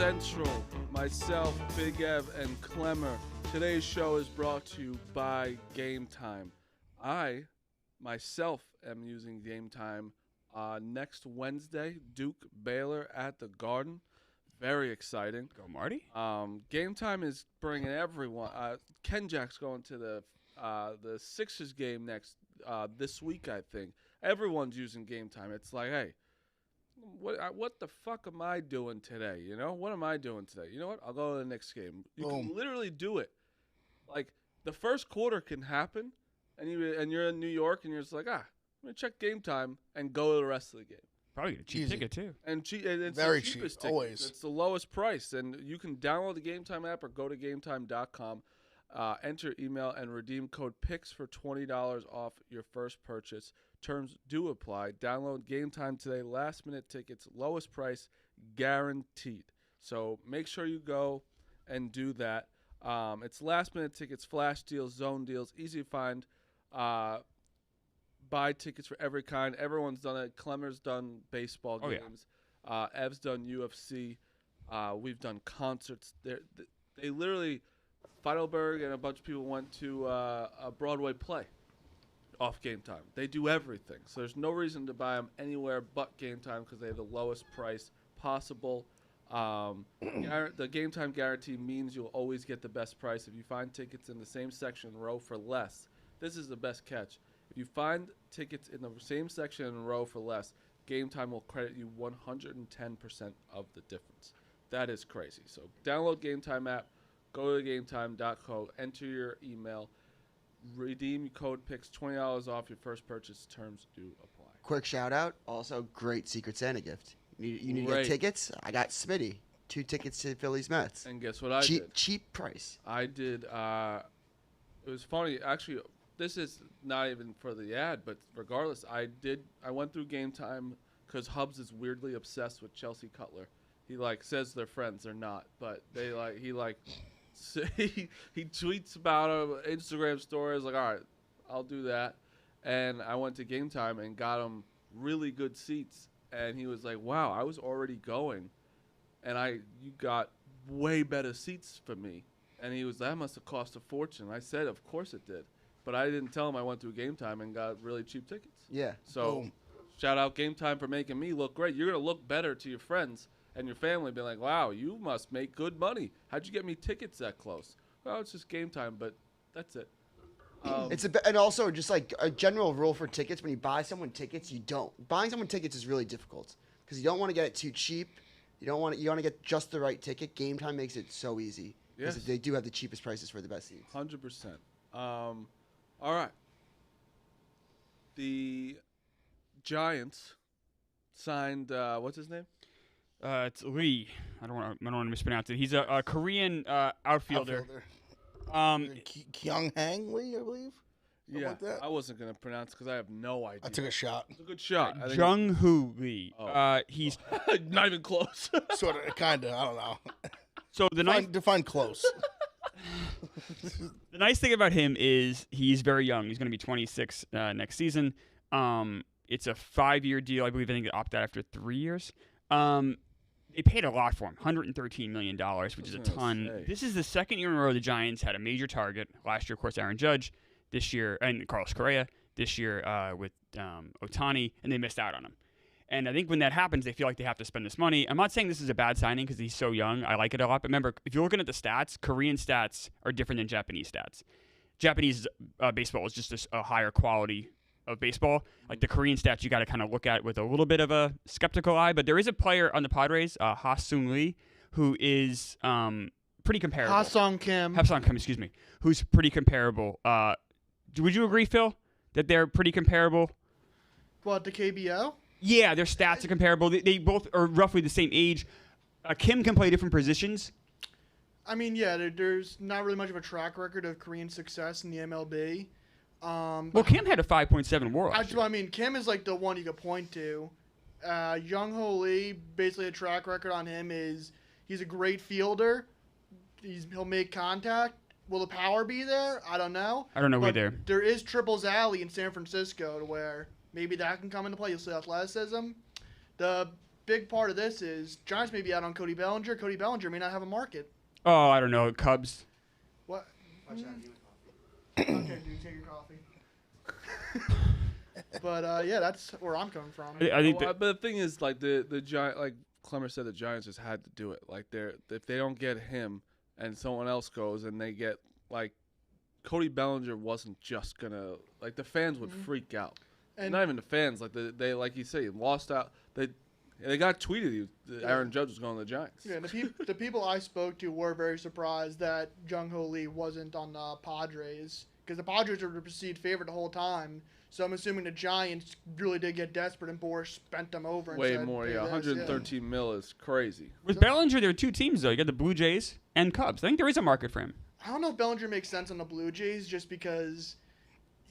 Central. Myself, Big Ev, and Clemmer. Today's show is brought to you by Game Time. I, myself, am using Game Time next Wednesday. Duke Baylor at the Garden. Very exciting. Go Marty. Game Time is bringing everyone. Ken Jack's going to the Sixers game this week, I think. Everyone's using Game Time. It's like, hey, what the fuck am I doing today? You know, what am I doing today? You know what? I'll go to the next game. You can literally do it. Like the first quarter can happen, and you're in New York, and you're just like, I'm gonna check Game Time and go to the rest of the game. Probably get a cheap ticket too. And it's very the cheapest cheap, ticket. always. It's the lowest price, and you can download the Game Time app or go to GameTime.com. Enter email and redeem code PICS for $20 off your first purchase. Terms do apply. Download Game Time today. Last minute tickets, lowest price, guaranteed. So make sure you go and do that. It's last minute tickets, flash deals, zone deals, easy to find. Buy tickets for every kind. Everyone's done it. Clemmer's done baseball games. Yeah. Ev's done UFC. We've done concerts. They literally, Feidelberg and a bunch of people went to a Broadway play off Game Time. They do everything. So there's no reason to buy them anywhere but Game Time because they have the lowest price possible. The Game Time guarantee means you'll always get the best price. If you find tickets in the same section row for less, this is the best catch. If you find tickets in the same section and row for less, Game Time will credit you 110% of the difference. That is crazy. So download Game Time app, go to GameTime.co, enter your email, redeem code PICS, $20 off your first purchase. Terms do apply. Quick shout out. Also, great Secret Santa gift. You need to get tickets? I got Smitty. 2 tickets to Phillies Mets. And guess what I did? Cheap price. I did. It was funny. Actually, this is not even for the ad, but regardless, I went through Game Time because Hubs is weirdly obsessed with Chelsea Cutler. He says they're friends. They're not, but he tweets about him, Instagram stories. Like, all right, I'll do that. And I went to Game Time and got him really good seats. And he was like, wow, I was already going. And you got way better seats for me. And he was, that must have cost a fortune. I said, of course it did. But I didn't tell him I went to a Game Time and got really cheap tickets. Yeah. So shout out Game Time for making me look great. You're going to look better to your friends and your family, being like, wow, you must make good money. How'd you get me tickets that close? Well, it's just Game Time, but that's it. And also just like a general rule for tickets, when you buy someone tickets, buying someone tickets is really difficult because you don't want to get it too cheap. You want to get just the right ticket. Game Time makes it so easy because they do have the cheapest prices for the best seats. 100%. All right. The Giants signed what's his name? It's Lee. I don't want to mispronounce it. He's a Korean outfielder. Kyung Hang Lee, I believe. Yeah, like that. I wasn't gonna pronounce because I have no idea. I took a shot. It's a good shot. Jung Hoo Lee. Oh. He's not even close. Sort of, kind of. I don't know. So define close. The nice thing about him is he's very young. He's going to be 26 next season. It's a 5-year deal. I believe. I think they opt out after 3 years. They paid a lot for him, $113 million, which is a ton. This is the second year in a row the Giants had a major target. Last year, of course, Aaron Judge. This year, and Carlos Correa. This year with Ohtani, and they missed out on him. And I think when that happens, they feel like they have to spend this money. I'm not saying this is a bad signing because he's so young. I like it a lot. But remember, if you're looking at the stats, Korean stats are different than Japanese stats. Japanese baseball is just a higher quality of baseball. Like the Korean stats, you got to kind of look at with a little bit of a skeptical eye. But there is a player on the Padres, Ha-Seung Lee, who is pretty comparable. Ha-Seung Kim, excuse me, who's pretty comparable. Would you agree, Phil, that they're pretty comparable? What, the KBO? Yeah, their stats are comparable. They both are roughly the same age. Kim can play different positions. I mean, yeah, there's not really much of a track record of Korean success in the MLB. Well, Kim had a 5.7 WAR. I mean, Kim is like the one you could point to. Jung Ho Lee, basically a track record on him is he's a great fielder. He'll make contact. Will the power be there? I don't know. I don't know either. There is Triples Alley in San Francisco to where maybe that can come into play. You'll see athleticism. The big part of this is Giants may be out on Cody Bellinger. Cody Bellinger may not have a market. Oh, I don't know. Cubs. What? Watch out, you Okay, dude, take your coffee. But yeah, that's where I'm coming from. I think But the thing is, like the Giant, like Clemmer said, the Giants just had to do it. Like if they don't get him and someone else goes and they get like Cody Bellinger wasn't just gonna like the fans would freak out. And Not even the fans, like they like you say, lost out. They got tweeted that Aaron Judge was going to the Giants. yeah, the people I spoke to were very surprised that Jung-Ho Lee wasn't on the Padres because the Padres were the perceived favorite the whole time. So I'm assuming the Giants really did get desperate and Boris spent them over. And Way said, more, "Pay yeah. this," 113 mil is crazy. with Bellinger, there are two teams though. You got the Blue Jays and Cubs. I think there is a market for him. I don't know if Bellinger makes sense on the Blue Jays just because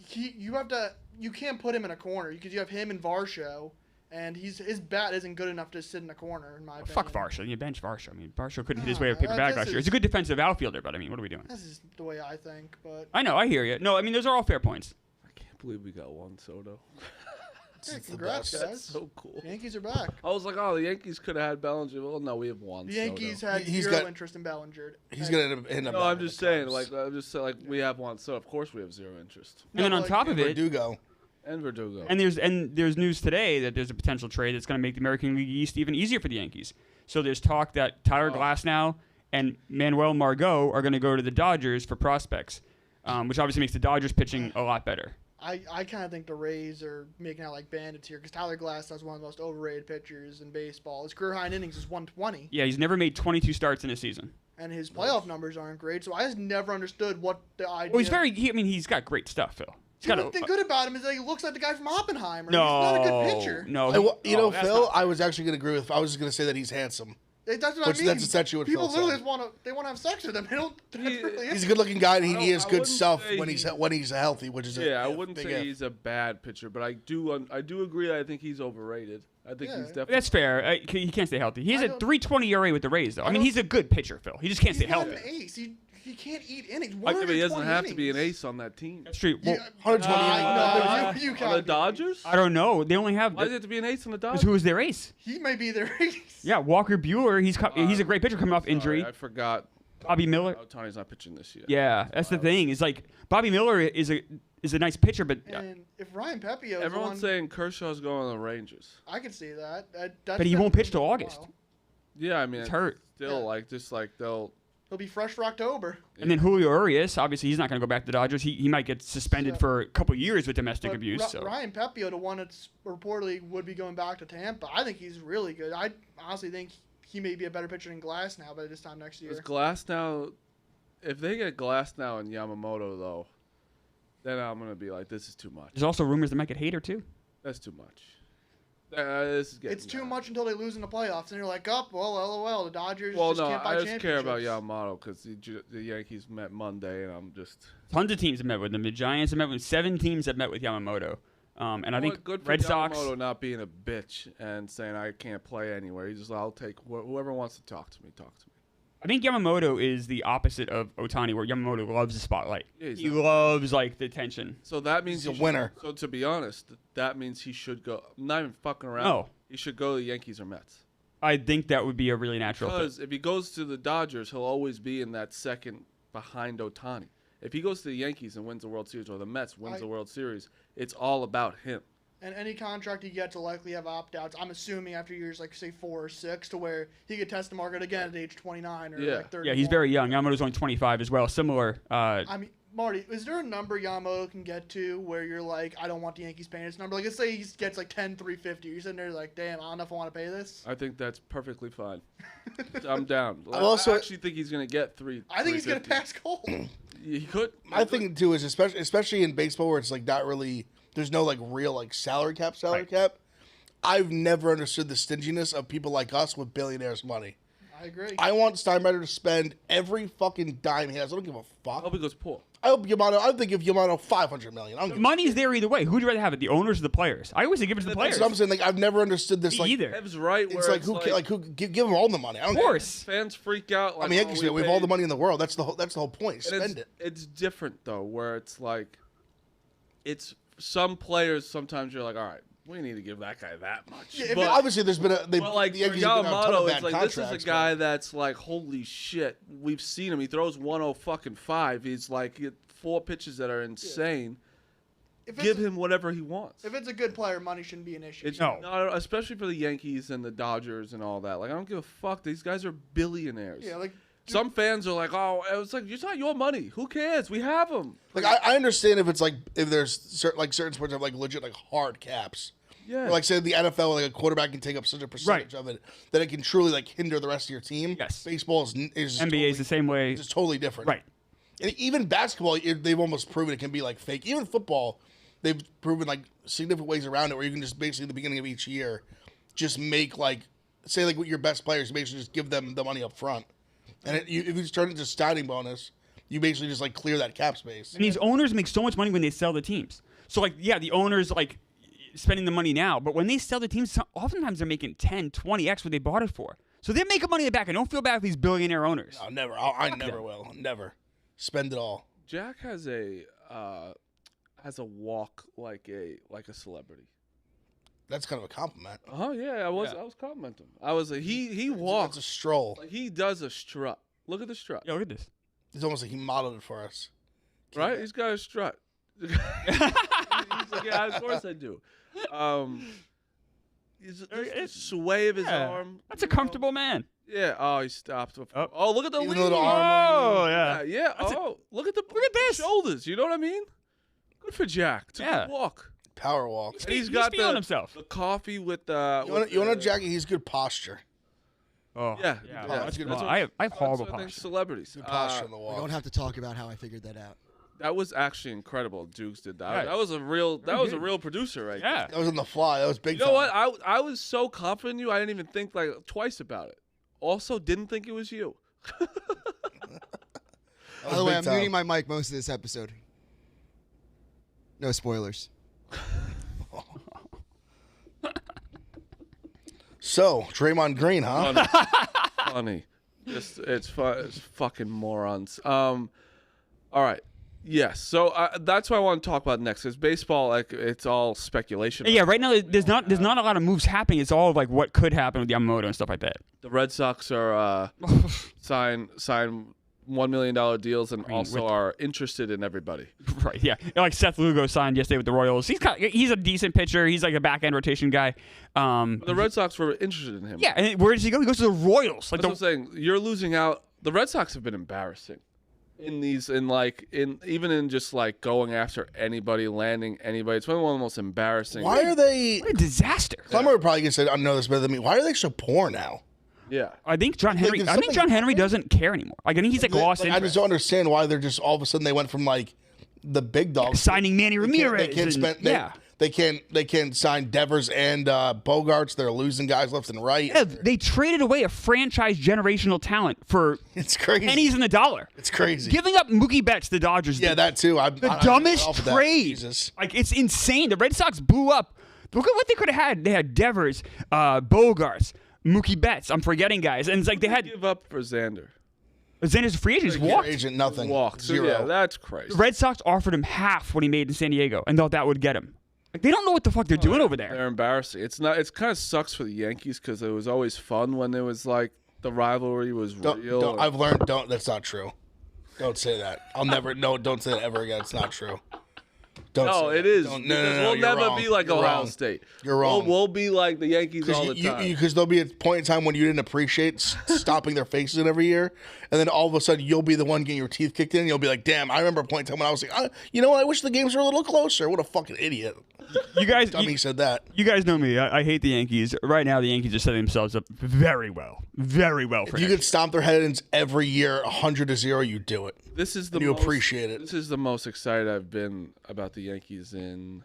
you can't put him in a corner because you have him and Varsho, and his bat isn't good enough to sit in a corner in my opinion. Fuck Varsho. You bench Varsho. I mean, Varsho couldn't hit his way to a paper bag this last year. is- He's a good defensive outfielder, but I mean, what are we doing? This is the way I think, but I know. I hear you. No, I mean, those are all fair points. I can't believe we got Juan Soto. hey, It's the congrats, best. guys. That's so cool. The Yankees are back. I was like, oh, the Yankees could have had Bellinger. Well, no, we have Juan The Soto. Yankees had He's zero got- interest in Bellinger. He's And- gonna end up. No, back I'm with just the saying, Cubs. we have Juan Soto. Of course, we have zero interest. And then on like, top of it, Verdugo. And Verdugo. and there's news today that there's a potential trade that's going to make the American League East even easier for the Yankees. So there's talk that Tyler Glasnow and Manuel Margot are going to go to the Dodgers for prospects, which obviously makes the Dodgers pitching a lot better. I kind of think the Rays are making out like bandits here because Tyler Glasnow is one of the most overrated pitchers in baseball. His career high in innings is 120, Yeah, he's never made 22 starts in a season. and his playoff numbers aren't great. So I just never understood what the idea. Well, he's got great stuff, Phil. He's got The thing good about him is that he looks like the guy from Oppenheimer. no, He's not a good pitcher. no. Phil, that's I was actually gonna agree with. I was just gonna say that he's handsome. That's what Which I mean. that's essentially what people Phil literally said. just want to have sex with him. They don't. That's really He's a it. good-looking guy, and I he has don't- I good wouldn't stuff say when he's healthy, which is I a wouldn't big say if. he's a bad pitcher, but I do agree that I think he's overrated. I think Yeah. he's definitely. That's fair. He can't stay healthy. He has I a don't- 3.20 ERA with the Rays, though. I mean, don't- he's a good pitcher, Phil. He just can't He's stay not healthy. an ace. He can't eat innings. Like, he doesn't 120 have to be an innings. ace on that team. That's true. Well, 120. No, you On can't the be. Dodgers? I don't know. They only have. Why does it have to be an ace on the Because Dodgers? who is their ace? He may be their ace. Yeah, Walker Buehler. He's a great pitcher coming off injury. Sorry, I forgot. Bobby Miller. Ohtani's not pitching this year. Yeah, that's the thing. Is like Bobby Miller is a nice pitcher, but And if Ryan Pepio is Everyone's the one, saying Kershaw's going to the Rangers. I can see that. But he won't pitch till August. Yeah, I mean, He's hurt. Still, Yeah. they'll. He'll be fresh for October. And then Julio Urias, obviously, he's not going to go back to the Dodgers. He might get suspended So- for a couple years with domestic But abuse. So Ryan Pepio, the one that's reportedly would be going back to Tampa, I think he's really good. I honestly think he may be a better pitcher than Glass now by this time next year. Is Glass now? If they get Glass now and Yamamoto though, then I'm gonna be like, this is too much. there's also rumors they might get Hader too. That's too much. This is getting It's too bad. much until they lose in the playoffs, and you're like, oh, well, LOL, the Dodgers Well, just no, can't buy I just care about championships. Yamamoto because the Yankees met Monday, and I'm just. Tons of teams have met with him. The Giants have met with 7 teams have met with Yamamoto. And I think good for Red Sox. Yamamoto not being a bitch and saying I can't play anywhere. He's just, I'll take whoever wants to talk to me. Talk to me. I think Yamamoto is the opposite of Ohtani, where Yamamoto loves the spotlight. Yeah, he's He not- loves like the attention. So that means He's a he should- winner. So to be honest, that means he should go. I'm not even fucking around. No. He should go to the Yankees or Mets. I think that would be a really natural fit. Because if he goes to the Dodgers, he'll always be in that second behind Ohtani. If he goes to the Yankees and wins the World Series, or the Mets wins the World Series, it's all about him. And any contract he gets will likely have opt-outs. I'm assuming after years like say 4 or 6, to where he could test the market again at age 29 or Yeah. like 30. Yeah, he's very young. Yamamoto's only 25 as well. Similar. I mean, Marty, is there a number Yamamoto can get to where you're like, I don't want the Yankees paying this number? Like, let's say he gets like 10,350. You're sitting there like, damn, I don't know if I want to pay this. I think that's perfectly fine. I'm down. also- I actually think he's going to get three. I think he's gonna 350. pass Cole. He could. My thing too is especially in baseball where it's like not really there's no like real like salary cap. Right. I've never understood the stinginess of people like us with billionaires' money. I agree. I want Steinbrenner to spend every fucking dime he has. I don't give a fuck. Oh, because poor. I hope Yamamoto. I think if Yamamoto $500 million. I don't give a Money's there either way. Who'd you rather have it? The owners or the players? I always say give it to the That's players. what I'm saying. Like I've never understood this. Me Like either. Ev's right. Where it's like who give them all the money. I don't Of course. Fans freak out. Like, I mean, Yankees we we have all the paid- money in the world. That's the whole point. And Spend it. It's different though, where it's like, it's some players. Sometimes you're like, all right, we need to give that guy that much. Yeah, but obviously, there's been a. But like for Yamamoto, it's like this is a guy that's like, holy shit. We've seen him. He throws 105. He's like 4 pitches that are insane. Give him whatever he wants. If it's a good player, money shouldn't be an issue. No. Not, especially for the Yankees and the Dodgers and all that. Like, I don't give a fuck. These guys are billionaires. Yeah, like some fans are like, oh, it's like it's not your money. Who cares? We have them. Like I understand if it's like if there's certain sports have like legit like hard caps. Yeah. Or like say the NFL, like a quarterback can take up such a percentage of it that it can truly like hinder the rest of your team. Yes. Baseball is NBA totally, is the same way. It's totally different. Right. And even basketball, they've almost proven it can be like fake. Even football, they've proven like significant ways around it where you can just basically at the beginning of each year, just make like say like with your best players, basically just give them the money up front, and if you just turn it into signing bonus, you basically just like clear that cap space. And these owners make so much money when they sell the teams. So like, yeah, the owners like spending the money now, but when they sell the teams, oftentimes they're making 10, 20x what they bought it for. So they're making money back. I don't feel bad for these billionaire owners. No, never. I never will. Never. Spend it all. Jack has a walk like a celebrity. That's kind of a compliment. Oh yeah, I was complimenting him. I was he walks. It's a stroll. Like he does a strut. Look at the strut. Yeah, look at this. It's almost like he modeled it for us. Right? He's got a strut. He's like, yeah, of course I do. Just the sway of his arm. That's a comfortable man. Yeah. Oh, he stopped. Oh, look at the Even lean. though the arm Oh, yeah. Yeah. Look at this shoulders. You know what I mean? Good for Jack. It's a good walk. Power walk. And he's got feeling himself. the coffee with You want to know, Jackie? He's good posture. Oh, Yeah. That's good. I have horrible I think posture. celebrities. Good posture on the We walk. don't have to talk about how I figured that out. That was actually incredible. Dukes did that. Yeah. That was a real producer right there. Yeah. That was on the fly. That was big. You know time. what? I was so confident in you. I didn't even think like twice about it. Also, didn't think it was you. That By was the way, big I'm time. muting my mic most of this episode. No spoilers. So Draymond Green, huh? Funny. It's fucking morons. All right. Yes. So that's what I want to talk about next. Because baseball, like, it's all speculation. Yeah, right now there's not a lot of moves happening. It's all like what could happen with Yamamoto and stuff like that. The Red Sox are sign $1 million deals and also are interested in everybody. Right. Yeah. Like Seth Lugo signed yesterday with the Royals. He's a decent pitcher. He's like a back end rotation guy. The Red Sox were interested in him. Yeah. And where does he go? He goes to the Royals. Like That's what I'm saying. You're losing out. The Red Sox have been embarrassing. Even in just like going after anybody, landing anybody. It's one of the most embarrassing. Why are they? What a disaster. Clemmer would probably say, "I know this better than me." Why are they so poor now? Yeah. I think John Henry. there's I think something- John Henry doesn't care anymore. Like I think he's like lost I interest. just don't understand why they're just all of a sudden they went from like the big dogs Signing Manny Ramirez. They can't spend. They can't sign Devers and Bogarts. They're losing guys left and right. Yeah, they traded away a franchise generational talent for It's crazy. pennies in the dollar. It's crazy. Giving up Mookie Betts to the Dodgers. Yeah, that too. The dumbest off of that. trade. Jesus. Like it's insane. The Red Sox blew up. Look at what they could have had. They had Devers, Bogarts, Mookie Betts. I'm forgetting guys, and it's like they had Give up for Xander. Xander's a free agent. He's walked. Agent, nothing. Walked. So, Zero. yeah, that's crazy. The Red Sox offered him half what he made in San Diego, and thought that would get him. Like they don't know what the fuck they're doing over there. They're embarrassing. It's not. It's kind of sucks for the Yankees because it was always fun when it was like the rivalry was real. I've learned. That's not true. Don't say that. I'll never. No, don't say that ever again. It's not true. Don't. No, say it that. is. Don't- Because no, we'll you're never wrong. be like You're Ohio wrong. State. You're wrong. We'll be like the Yankees all the time. Because there'll be a point in time when you didn't appreciate stopping their faces in every year, and then all of a sudden you'll be the one getting your teeth kicked in. And you'll be like, "Damn, I remember a point in time when I was like, you know what? I wish the games were a little closer." What a fucking idiot! You guys, Dummy said that. you guys know me. I hate the Yankees. Right now, the Yankees are setting themselves up very well for If you next could year. stomp their heads every year, 100-0, you do it. This is the You most, appreciate it. This is the most excited I've been about the Yankees in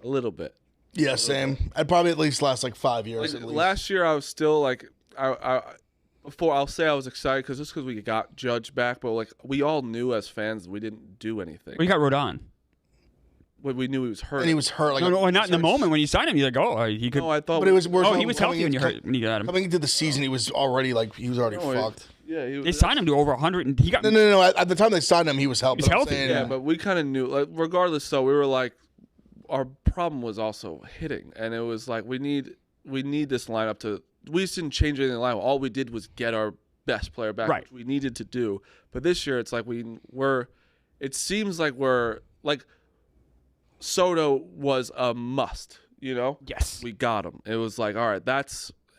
a little bit. Yeah, same. I'd probably at least last like 5 years. Like, at least. last year, I was still like, I'll say I was excited because we got Judge back, but like we all knew as fans we didn't do anything. Well, you got Rodon. We knew he was hurt. and he was hurt. Like No, not in the moment when you signed him. You're like, oh, he could. No, I thought. But it was. Oh, he was healthy when you got him. Coming into the season, he was already fucked. Yeah, he was. They signed him to over 100, and he got. No. At the time they signed him, he was healthy. He was healthy. Yeah, but we kind of knew. Like, regardless, though, we were like, our problem was also hitting, and it was like we need this lineup to. We just didn't change anything in the lineup. All we did was get our best player back, which we needed to do. But this year, it's like it seems like we're like Soto was a must. Yes, we got him. It was like, all right,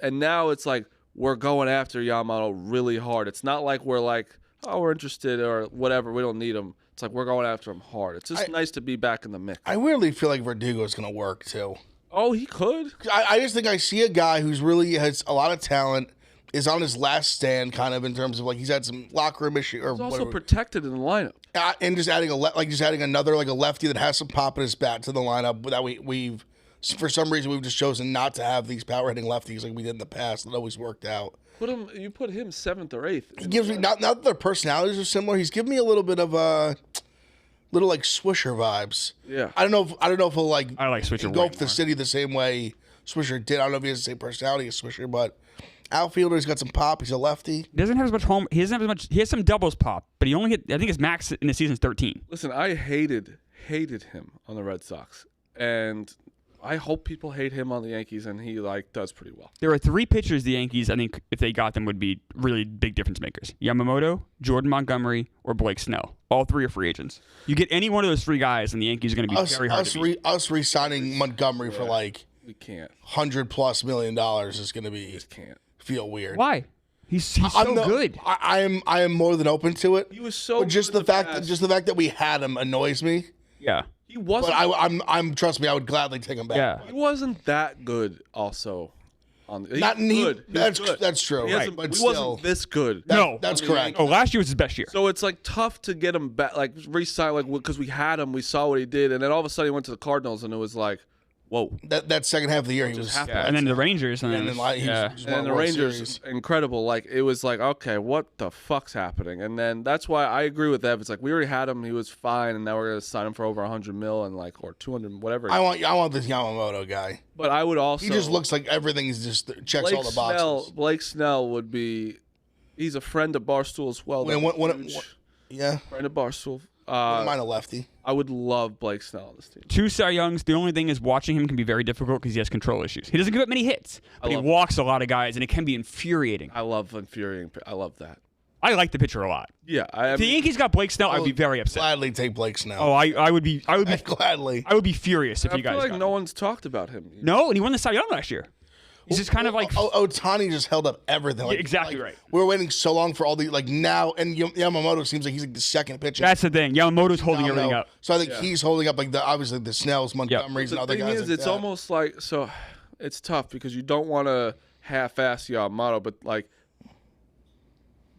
and now it's like we're going after Yamamoto really hard. It's not like we're like, oh, we're interested or whatever. We don't need him. It's like we're going after him hard. It's just nice to be back in the mix. I weirdly feel like Verdugo is going to work too. Oh, he could. I just think I see a guy who's really has a lot of talent, is on his last stand, kind of in terms of like he's had some locker room issue or he's also whatever. protected in the lineup. And just adding another like a lefty that has some pop in his bat to the lineup that we've for some reason we've just chosen not to have these power hitting lefties like we did in the past. It always worked out. You put him 7th or 8th. He gives me not that their personalities are similar. He's giving me a little bit of little like Swisher vibes. Yeah. I don't know if he'll like I like Swisher go way for the more. city the same way Swisher did. I don't know if he has the same personality as Swisher, but outfielder, he's got some pop. He's a lefty. He doesn't have as much home. He doesn't have as much. He has some doubles pop, but he only hit. I think his max in the season is 13. Listen, I hated him on the Red Sox, and I hope people hate him on the Yankees, and he does pretty well. There are 3 pitchers the Yankees, I think, if they got them, would be really big difference makers. Yamamoto, Jordan Montgomery, or Blake Snell. All 3 are free agents. You get any one of those 3 guys, and the Yankees are going to be very hard to beat. Us re-signing Montgomery for like We can't. $100+ million is going to be Just can't. feel weird. Why? He's so good. I am more than open to it. He was so. But just good the in fact past. that we had him annoys me. Yeah. He wasn't. But I'm trust me, I would gladly take him back. Yeah. He wasn't that good. Also, on the, Not he's good. He was good. That's true. He hasn't- But he still, wasn't this good. No. that's on the correct. Oh, last year was his best year. So it's like tough to get him back, like re-sign, because we had him, we saw what he did, and then all of a sudden he went to the Cardinals, and it was like, whoa. That second half of the year he was. happened. Yeah. And then the Rangers. And And then, then he yeah. was won And the World Rangers, Series. incredible. Like, it was like, okay, what the fuck's happening? And then that's why I agree with Ev. It's like, we already had him, he was fine, and now we're going to sign him for over 100 mil and or 200, whatever. I want this Yamamoto guy. But I would also. He just looks like everything is just checks all the boxes. Blake Snell would be. He's a friend of Barstool as well. When- That's when- huge. Yeah, Friend of Barstool. wouldn't mind a lefty. I would love Blake Snell on this team. 2 Cy Youngs. The only thing is watching him can be very difficult because he has control issues. He doesn't give up many hits, but he love walks a lot of guys, and it can be infuriating. I love infuriating. I love that. I like the pitcher a lot. Yeah, If the Yankees got Blake Snell, I'd be very upset. Gladly take Blake Snell. Oh, I would be Gladly. I would be furious if I you feel guys like got no him. one's talked about him. No, and he won the Cy Young last year. He's just kind of like Otani just held up everything. Like, exactly like, right. We were waiting so long for all the now, and Yamamoto seems like he's like the second pitcher. That's the thing. Yamamoto's holding No, everything no. up. So I think he's holding up like obviously the Snells, Montgomerys, The and other thing guys. is, like it's that. almost like it's tough because you don't want to half-ass Yamamoto, but like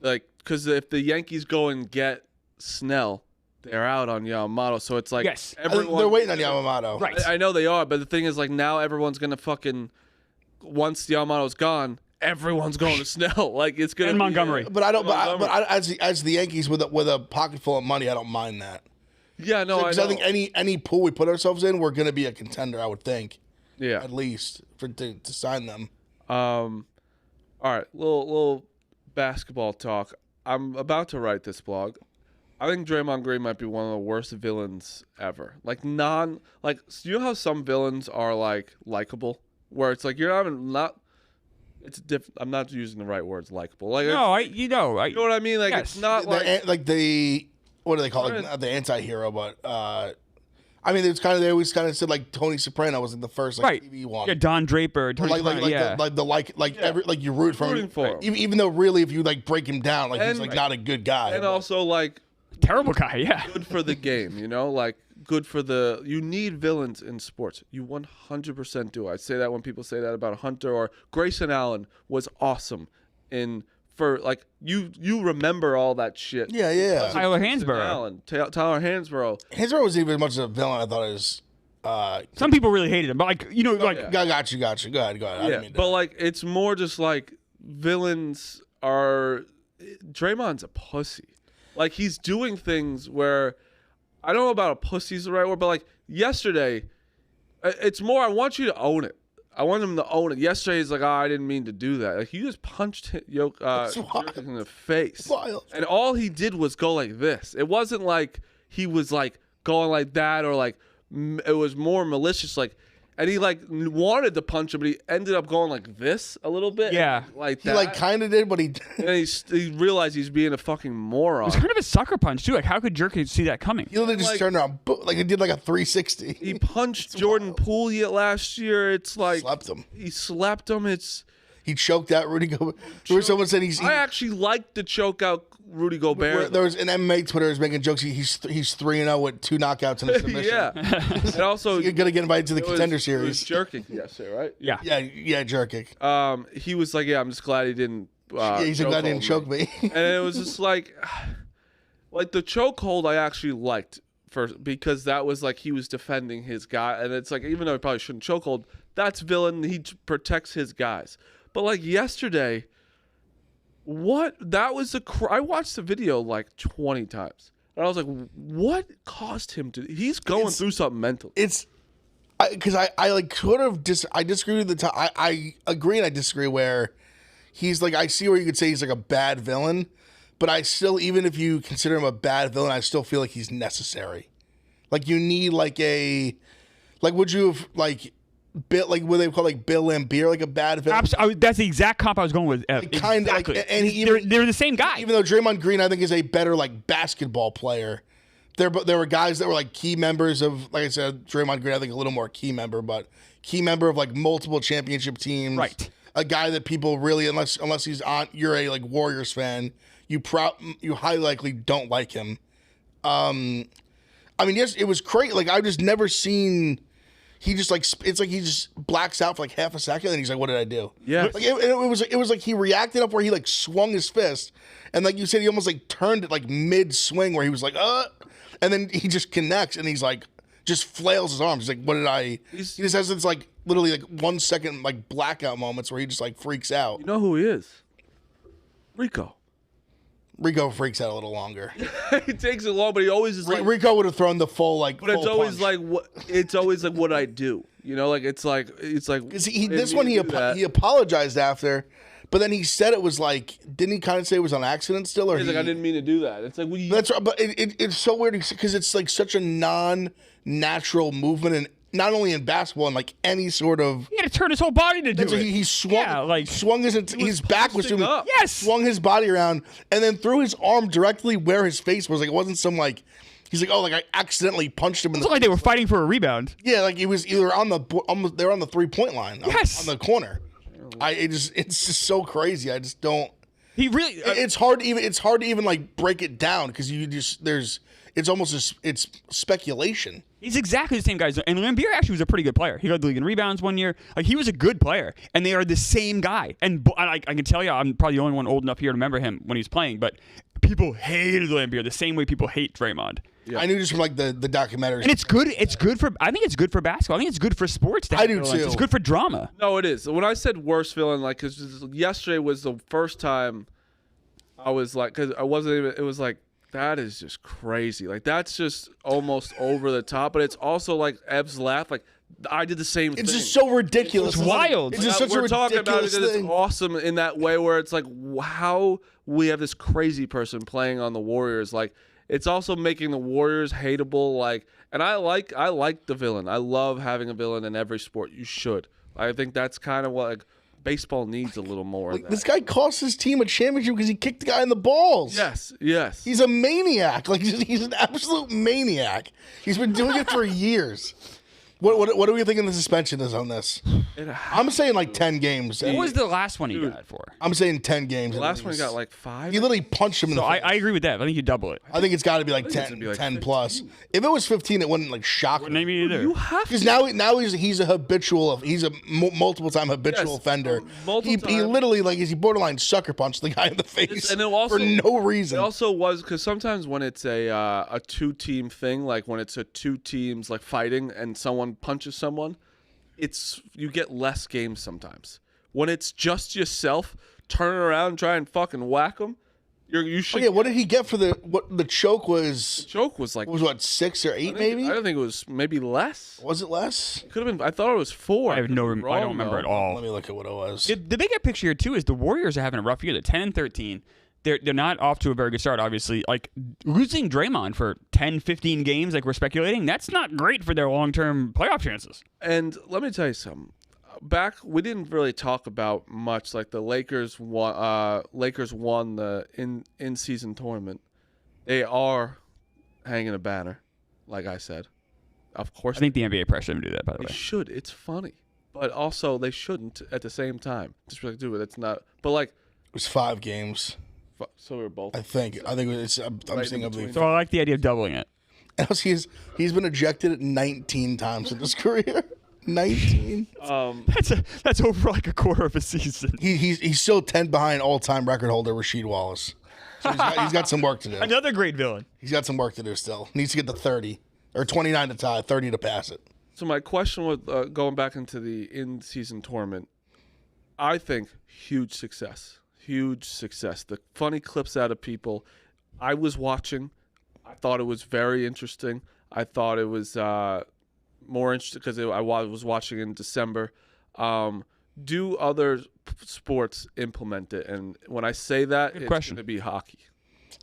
because if the Yankees go and get Snell, they're out on Yamamoto. So it's like Yes. I think they're waiting on Yamamoto. Right. I know they are, but the thing is, like now everyone's gonna fucking once Yamamoto's gone, everyone's going to Snell. Like it's gonna And be, Montgomery. But I don't. Montgomery. As the Yankees with a pocket full of money, I don't mind that. Yeah, no, Because I I know. think any pool we put ourselves in, we're going to be a contender. I would think, Yeah. at least to sign them. All right, little basketball talk. I'm about to write this blog. I think Draymond Green might be one of the worst villains ever. So you know how some villains are like likable, where it's like you're not. It's different. I'm not using the right words, likable. Like No, you know what I mean. Like Yes. it's not like The what do they call it? Not the anti-hero, but I mean, it's kind of they always kind of said like Tony Soprano was like the first right. TV one. Yeah, Don Draper, Tony Soprano, yeah. You root for Rooting him, for him. even though really if you like break him down, like he's And- like not a good guy. and but- also like Terrible guy, yeah. good for the game, like good for you need villains in sports. You 100% do. I say that when people say that about Hunter or Grayson Allen was awesome you remember all that shit. Yeah. Tyler Grayson Hansborough. Allen, Tyler Hansborough. Hansborough was even as much as a villain I thought it was. Some people really hated him, but like yeah. Got you. Go ahead. I Yeah, didn't mean to- but like it's more just like villains are. Draymond's a pussy. Like he's doing things where I don't know about a pussy's the right word, but like yesterday, it's more. I want you to own it. I want him to own it. Yesterday, he's like, I didn't mean to do that. Like, he just punched Jokic in the face. Wild. And all he did was go like this. It wasn't like he was like going like that or like it was more malicious. Like, and he like wanted to punch him, but he ended up going like this a little bit. Yeah. like He that. like kind of did, but he. And he realized he's being a fucking moron. It was kind of a sucker punch too. Like, how could Jerky see that coming? He literally just Like- turned around, like he did like a 360. He punched Jordan Poole last year. It's like Slapped him. He slapped him. He choked out Rudy Gobert. Remember someone said I actually like to choke out Rudy Gobert. there was an MMA Twitter was making jokes. He's 3-0 with 2 knockouts and a submission. yeah, and also You're gonna get invited to the it was- Contender it was Series. jerking yesterday, right? Yeah. Yeah, jerking. He was like, yeah, I'm just glad he didn't. He's like, that didn't choke me. And it was just like the chokehold I actually liked because that was like he was defending his guy, and it's like even though he probably shouldn't chokehold, that's villain. He protects his guys. But like yesterday, that was I watched the video like 20 times, and I was like, what caused him to? He's going through something mentally. It's because I like sort of I disagree with the time. I agree and I disagree where he's like I see where you could say he's like a bad villain, but I still, even if you consider him a bad villain, I still feel like he's necessary. Like you need like would you have like Bill, like what they call like Bill Lambier, like a bad villain? That's the exact comp I was going with. Kind of exactly. like, and they're the same guy. Even though Draymond Green, I think, is a better like basketball player. There were guys that were like key members of, like I said, Draymond Green, I think a little more key member, but key member of like multiple championship teams. Right. A guy that people really, unless he's on, you're a like Warriors fan, you highly likely don't like him. I mean, yes, it was crazy. Like I've just never seen. He just like it's like he just blacks out for like half a second, and he's like, "What did I do?" Yeah, like it was like he reacted up where he like swung his fist, and like you said, he almost like turned it like mid swing where he was like, and then he just connects, and he's like just flails his arms. He's like, "What did I?" He just has this like literally like 1 second like blackout moments where he just like freaks out. You know who he is? Rico. Rico freaks out a little longer. He takes it long, but he always is like. Rico would have thrown the full like. But it's full always punch. like what. It's always like what I do. You know, like it's like. Because he apologized after, but then he said it was like, didn't he kind of say it was on accident still, or He's like, I didn't mean to do that. It's like, well, That's right, but it's so weird because it's like such a non-natural movement, and not only in basketball, and like any sort of. He had to turn his whole body to do So it. he swung, Yeah, swung his back was doing, up. Yes. swung his body around, and then threw his arm directly where his face was. Like it wasn't some like. He's like, oh, like I accidentally punched him in It the. looked like they were fighting for a rebound. Yeah, like he was either on the they were on the 3-point line. Yes. On the corner. It's just so crazy. I just don't. He really. It's hard to even like break it down because it's almost it's speculation. He's exactly the same guy. And Lambier actually was a pretty good player. He led the league in rebounds one year. Like he was a good player, and they are the same guy. And I can tell you, I'm probably the only one old enough here to remember him when he was playing. But people hated Lambier the same way people hate Draymond. Yeah. I knew just from like the documentaries. And it's good. It's good for. I think it's good for basketball. I think it's good for sports. I do villains. too. It's good for drama. No, it is. When I said worst villain, like, because yesterday was the first time I was like, because I wasn't even. It was like that is just crazy. Like that's just almost over the top. But it's also like Ev's laugh. Like I did the same thing. It's just so ridiculous. It's wild. It's just such We're a talking about it ridiculous and it's thing. awesome in that way where it's like how we have this crazy person playing on the Warriors. Like it's also making the Warriors hateable. Like, and I like the villain. I love having a villain in every sport. You should. I think that's kind of what like baseball needs a little more. Of that. This guy cost his team a championship because he kicked the guy in the balls. Yes. He's a maniac. Like he's an absolute maniac. He's been doing it for years. What do we think the suspension is on this? I'm saying like 10 games. What was the last one he got for? I'm saying 10 games. The last one he got like 5. He literally punched him in So the face. I agree with that. I think you double it. I think it's got to be like it's 10, gonna be like 10 15. plus. If it was 15, it wouldn't like shock me. Maybe either. You have Because to. now he's a multiple time habitual Yes, offender. multiple He time. literally like he borderline sucker punched the guy in the face And it also, for no reason. It also was because sometimes when it's a 2-team thing, like when it's a 2 teams like fighting and someone punches someone, you get less games sometimes. When it's just yourself, turn around and try and fucking whack them. You should. Okay, what did he get for the choke was? Joke was like Was what 6 or 8 maybe? I don't think it was maybe less. Was it less? Could have been. I thought it was 4. I have no. Could be I don't wrong, remember though. at all. Let me look at what it was. The bigger picture here too is the Warriors are having a rough year. They're 10-13. they're not off to a very good start, obviously. Like, losing Draymond for 10, 15 games, like we're speculating, that's not great for their long-term playoff chances. And let me tell you something. We didn't really talk about much. Like the Lakers won the in-season tournament. They are hanging a banner, like I said. Of course, I think the NBA pressure them to do that, by the way. They should. It's funny. But also, they shouldn't at the same time. Just like do it. It's not. But like, It was 5 games. so we were both. I think it's. I'm Right saying in I believe. between. So I like the idea of doubling it. Else he's been ejected 19 times in his career. 19. That's over like a quarter of a season. He's still 10 behind all-time record holder Rasheed Wallace. So he's got some work to do. Another great villain. He's got some work to do still. Needs to get to 30 or 29 to tie, 30 to pass it. So my question with going back into the in-season tournament, I think huge success. The funny clips out of people. I was watching. I thought it was very interesting. I thought it was more interesting because I was watching in December. Do other sports implement it? And when I say that, it's going to be hockey.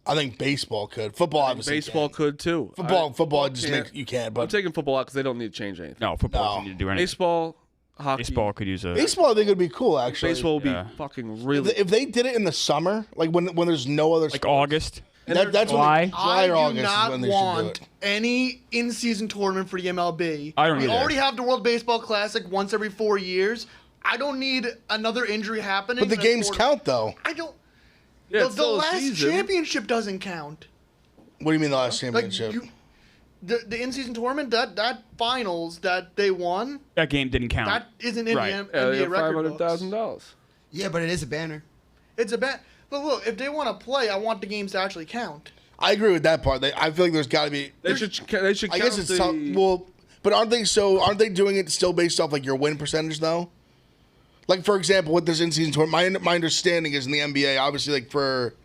I think baseball could. Football obviously Baseball can't. could too. Football just you can't. But I'm taking football out because they don't need to change anything. No, football doesn't need to do anything. Baseball, hockey. Baseball could use a. baseball I think would be cool actually. Baseball would be fucking really. If they did it in the summer, like when there's no other like sports, August. that's July. when July or I August do is not when they should do want it. any in-season tournament for the MLB. I don't We either. already have the World Baseball Classic once every 4 years. I don't need another injury happening. But the in a games tournament. count though. I don't. Yeah, the it's still a last season. championship doesn't count. What do you mean the last Like championship? the in-season tournament, that finals that they won, That game didn't count. that isn't in Right. the Yeah, they NBA got record books. $500,000. Yeah, but it is a banner. It's a bet. But look, if they want to play, I want the games to actually count. I agree with that part. I feel like there's got to be. They should count I guess it's tough. Well, but aren't they doing it still based off like your win percentage though? Like for example, with this in-season tournament, my understanding is in the NBA, obviously like for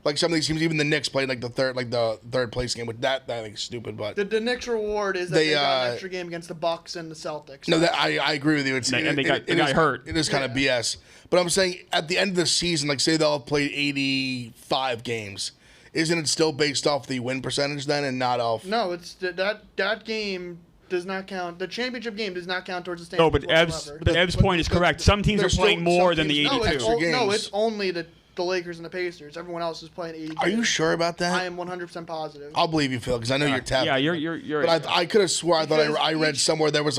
like some of these teams, even the Knicks played like the third place game. With that I think is stupid. But The Knicks reward is that they got an extra game against the Bucks and the Celtics. no, that I agree with you. It's And they got it is- hurt. It is kind of BS. But I'm saying at the end of the season, like say they'll have played 85 games. Isn't it still based off the win percentage then, and not off? No, it's that game does not count. The championship game does not count towards the No, standings but whatsoever. Ev's point is correct. Some teams are there's playing still- more some than the teams- 82. extra games. No, it's only the Lakers and the Pacers. Everyone else is playing 80 Are you games. sure about that? I am 100% positive. I'll believe you, Phil, because I know you're tapped. Yeah, you're. But I could have swore I thought Because I read each- somewhere there was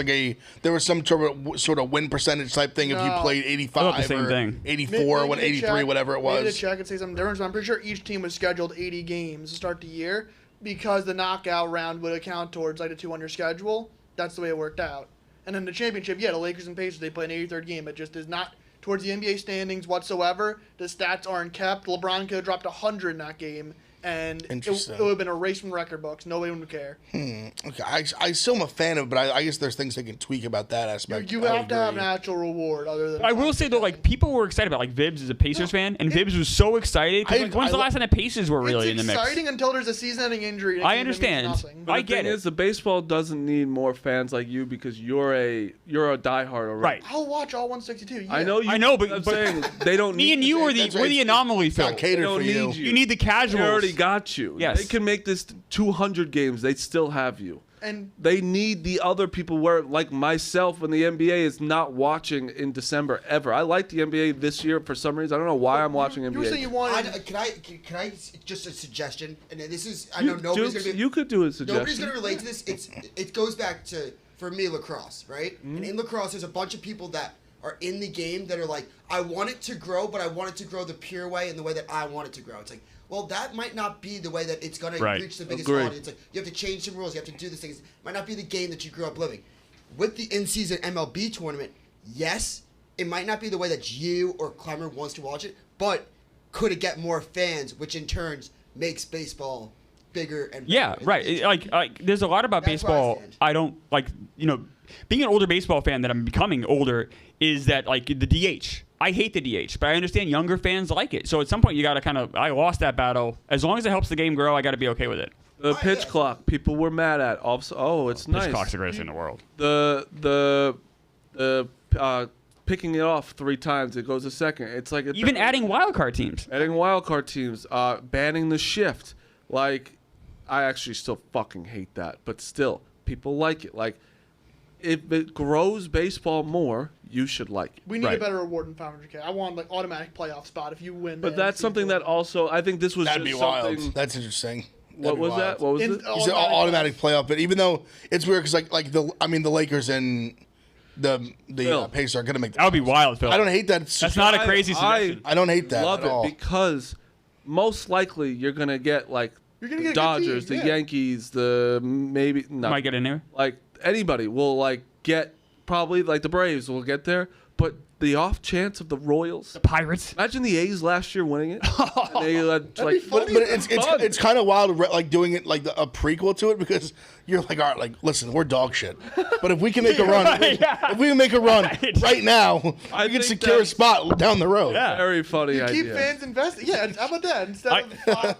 some sort of win percentage type thing if you No. played I 85 thought the same or thing. 84 or Maybe to 83 check- whatever it Maybe to was. check and say something different, but I'm pretty sure each team was scheduled 80 games to start the year because the knockout round would account towards like a 200 schedule. That's the way it worked out. And then the championship, the Lakers and Pacers, they play an 83rd game. It just is not towards the NBA standings whatsoever. The stats aren't kept. LeBron could have dropped 100 in that game, and it Interesting. would have been erased from record books. Nobody would care. Okay, I still am a fan of it, but I guess there's things they can tweak about that aspect. You I would have to have agree. an actual reward other than. I will say though, like people were excited about like Vibs is a Pacers fan, and Vibs was so excited. 'Cause, like, when's the last time the Pacers were really in it's the mix? exciting until there's a season-ending injury. and it I means understand. nothing. But I the get thing it. is, the baseball doesn't need more fans like you because you're a diehard already. Right. I'll watch all 162. Yeah. I know you. I know, but- I'm but- saying they don't. Me need and you are That's we're right. the anomaly, It's not Phil. They catered don't for you. need you. You need the casuals. They already got you. Yes. They can make this 200 games. They still have you. And They need the other people where, like myself, when the NBA is not watching in December ever. I like the NBA this year for some reason. I don't know why I'm watching you were saying NBA. you wanted. Can I just a suggestion? And this is I know nobody's Dukes, gonna be you could do a nobody's suggestion. gonna relate to this. It goes back to for me lacrosse, right? And in lacrosse, there's a bunch of people that are in the game that are like, I want it to grow, but I want it to grow the pure way and the way that I want it to grow. It's like, well, that might not be the way that it's gonna Right. reach the biggest Agreed. audience. Like, you have to change some rules. You have to do these things. It might not be the game that you grew up living. With the in-season MLB tournament, yes, it might not be the way that you or Clemmer wants to watch it, but could it get more fans, which in turn makes baseball bigger and Yeah, better? right. Like there's a lot about That's where I baseball. stand. I don't like, being an older baseball fan that I'm becoming older is that like the DH. I hate the DH, but I understand younger fans like it. So at some point you got to I lost that battle. As long as it helps the game grow, I got to be okay with it. The pitch yeah. clock, people were mad at. Also, oh, it's nice. Pitch clock's the greatest thing in the world. The picking it off 3 times. It goes a second. It's like Even adding wildcard teams. adding wildcard teams, banning the shift. Like, I actually still fucking hate that, but still, people like it. Like, if it grows baseball more, you should like it. We need Right. a better reward than 500K. I want like automatic playoff spot if you win. But the that's NFC something that tournament. also, I think this was That'd be just wild. something. That's interesting. What That'd be was wild. that? What was In- it? It's an automatic playoff, but even though it's weird because the Lakers and the Phil. Pacers are gonna make. That would be wild, Phil. I don't hate that. It's That's just- not a crazy suggestion. I don't hate that Love at it all. because most likely you're gonna get like You're gonna the get a good Dodgers, team, the yeah. Yankees, the maybe no, Might get in there. like anybody will like get probably like the Braves will get there, but the off chance of the Royals. The Pirates. Imagine the A's last year winning it. And they had, like, be funny. But it's fun. it's kind of wild, like doing it like a prequel to it because you're like, all right, like listen, we're dog shit, but if we can make a run, if we can make a run right now, I we can think secure a that's- spot down the road. Yeah. very funny You idea. keep fans invested. Yeah, how about that?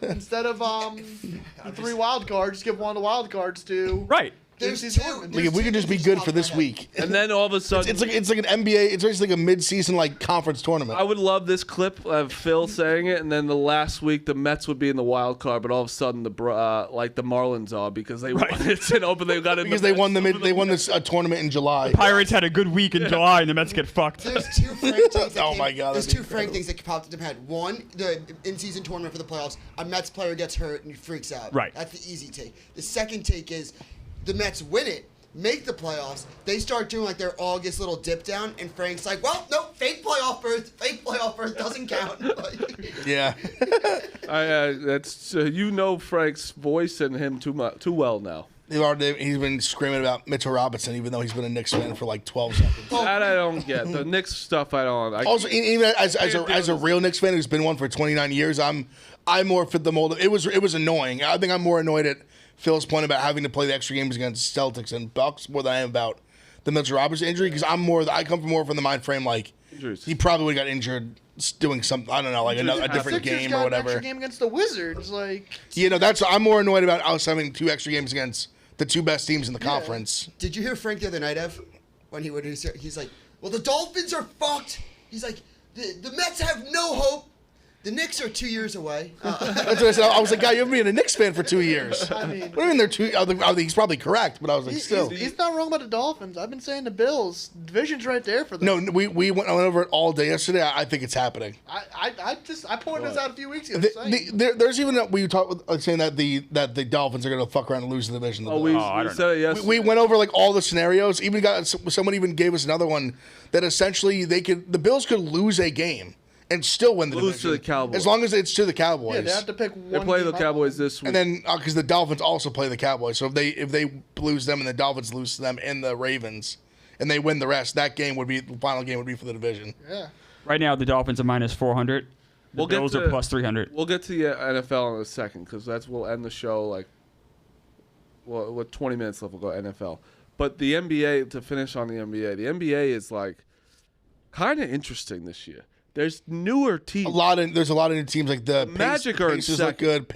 Instead of the 3 wild cards, give one of the wild cards to Right. There's There's two. two. Like if we could just be good for this week, And then all of a sudden, it's like an NBA. It's basically like a mid-season like conference tournament. I would love this clip of Phil saying it, and then the last week the Mets would be in the wild card, but all of a sudden the Marlins are because they won. It's an open. They got in because they won they won this tournament in July. Pirates had a good week in July, and the Mets get fucked. There's 2 frank things. That Oh came- my God, There's that'd 2 be frank things that popped into my head. One, the in-season tournament for the playoffs. A Mets player gets hurt and he freaks out. Right. That's the easy take. The second take is the Mets win it, make the playoffs. They start doing like their August little dip down, and Frank's like, "Well, no, fake playoff berth. Fake playoff berth doesn't count." Yeah. That's Frank's voice and him too well now. He's been screaming about Mitchell Robinson, even though he's been a Knicks fan for like 12 seconds. That I don't get. The Knicks stuff I don't. Also, even as a real Knicks fan who's been one for 29 years, I'm more fit the mold. It was annoying. I think I'm more annoyed at Phil's point about having to play the extra games against Celtics and Bucks more than I am about the Mitchell Robinson injury because I come from the mind frame like Injuries. he probably would have got injured doing something. I don't know, like a different Sixers game got or an extra whatever. game against the Wizards, like I'm more annoyed about us having 2 extra games against the 2 best teams in the conference. Did you hear Frank the other night, Ev? When he's like, "Well, the Dolphins are fucked." He's like, "The Mets have no hope. The Knicks are 2 years away." That's what I said. I was like, "God, you haven't been a Knicks fan for 2 years." I mean, What do you mean they're 2? I think he's probably correct, but I was like, still. he's not wrong about the Dolphins. I've been saying the Bills. Division's right there for them. No, we went over it all day yesterday. I think it's happening. I pointed this out a few weeks ago. There's even we talked saying that the Dolphins are going to fuck around and lose the division. we I don't said it yesterday. We went over like all the scenarios. Even someone even gave us another one that essentially the Bills could lose a game and still win the Lose to division. the Cowboys. As long as it's to the Cowboys. Yeah, they have to pick one. They play the game up. Cowboys this week. And then because the Dolphins also play the Cowboys, so if they lose them and the Dolphins lose to them and the Ravens, and they win the rest, the final game would be for the division. Yeah. Right now, the Dolphins are minus 400. The We'll get Bills to- are plus 300. We'll get to the NFL in a second because we'll end the show like, well, with 20 minutes left, we'll go NFL. But the NBA, to finish on the NBA is like kind of interesting this year. There's newer teams. There's a lot of new teams like the Magic are in Pacers look second. good.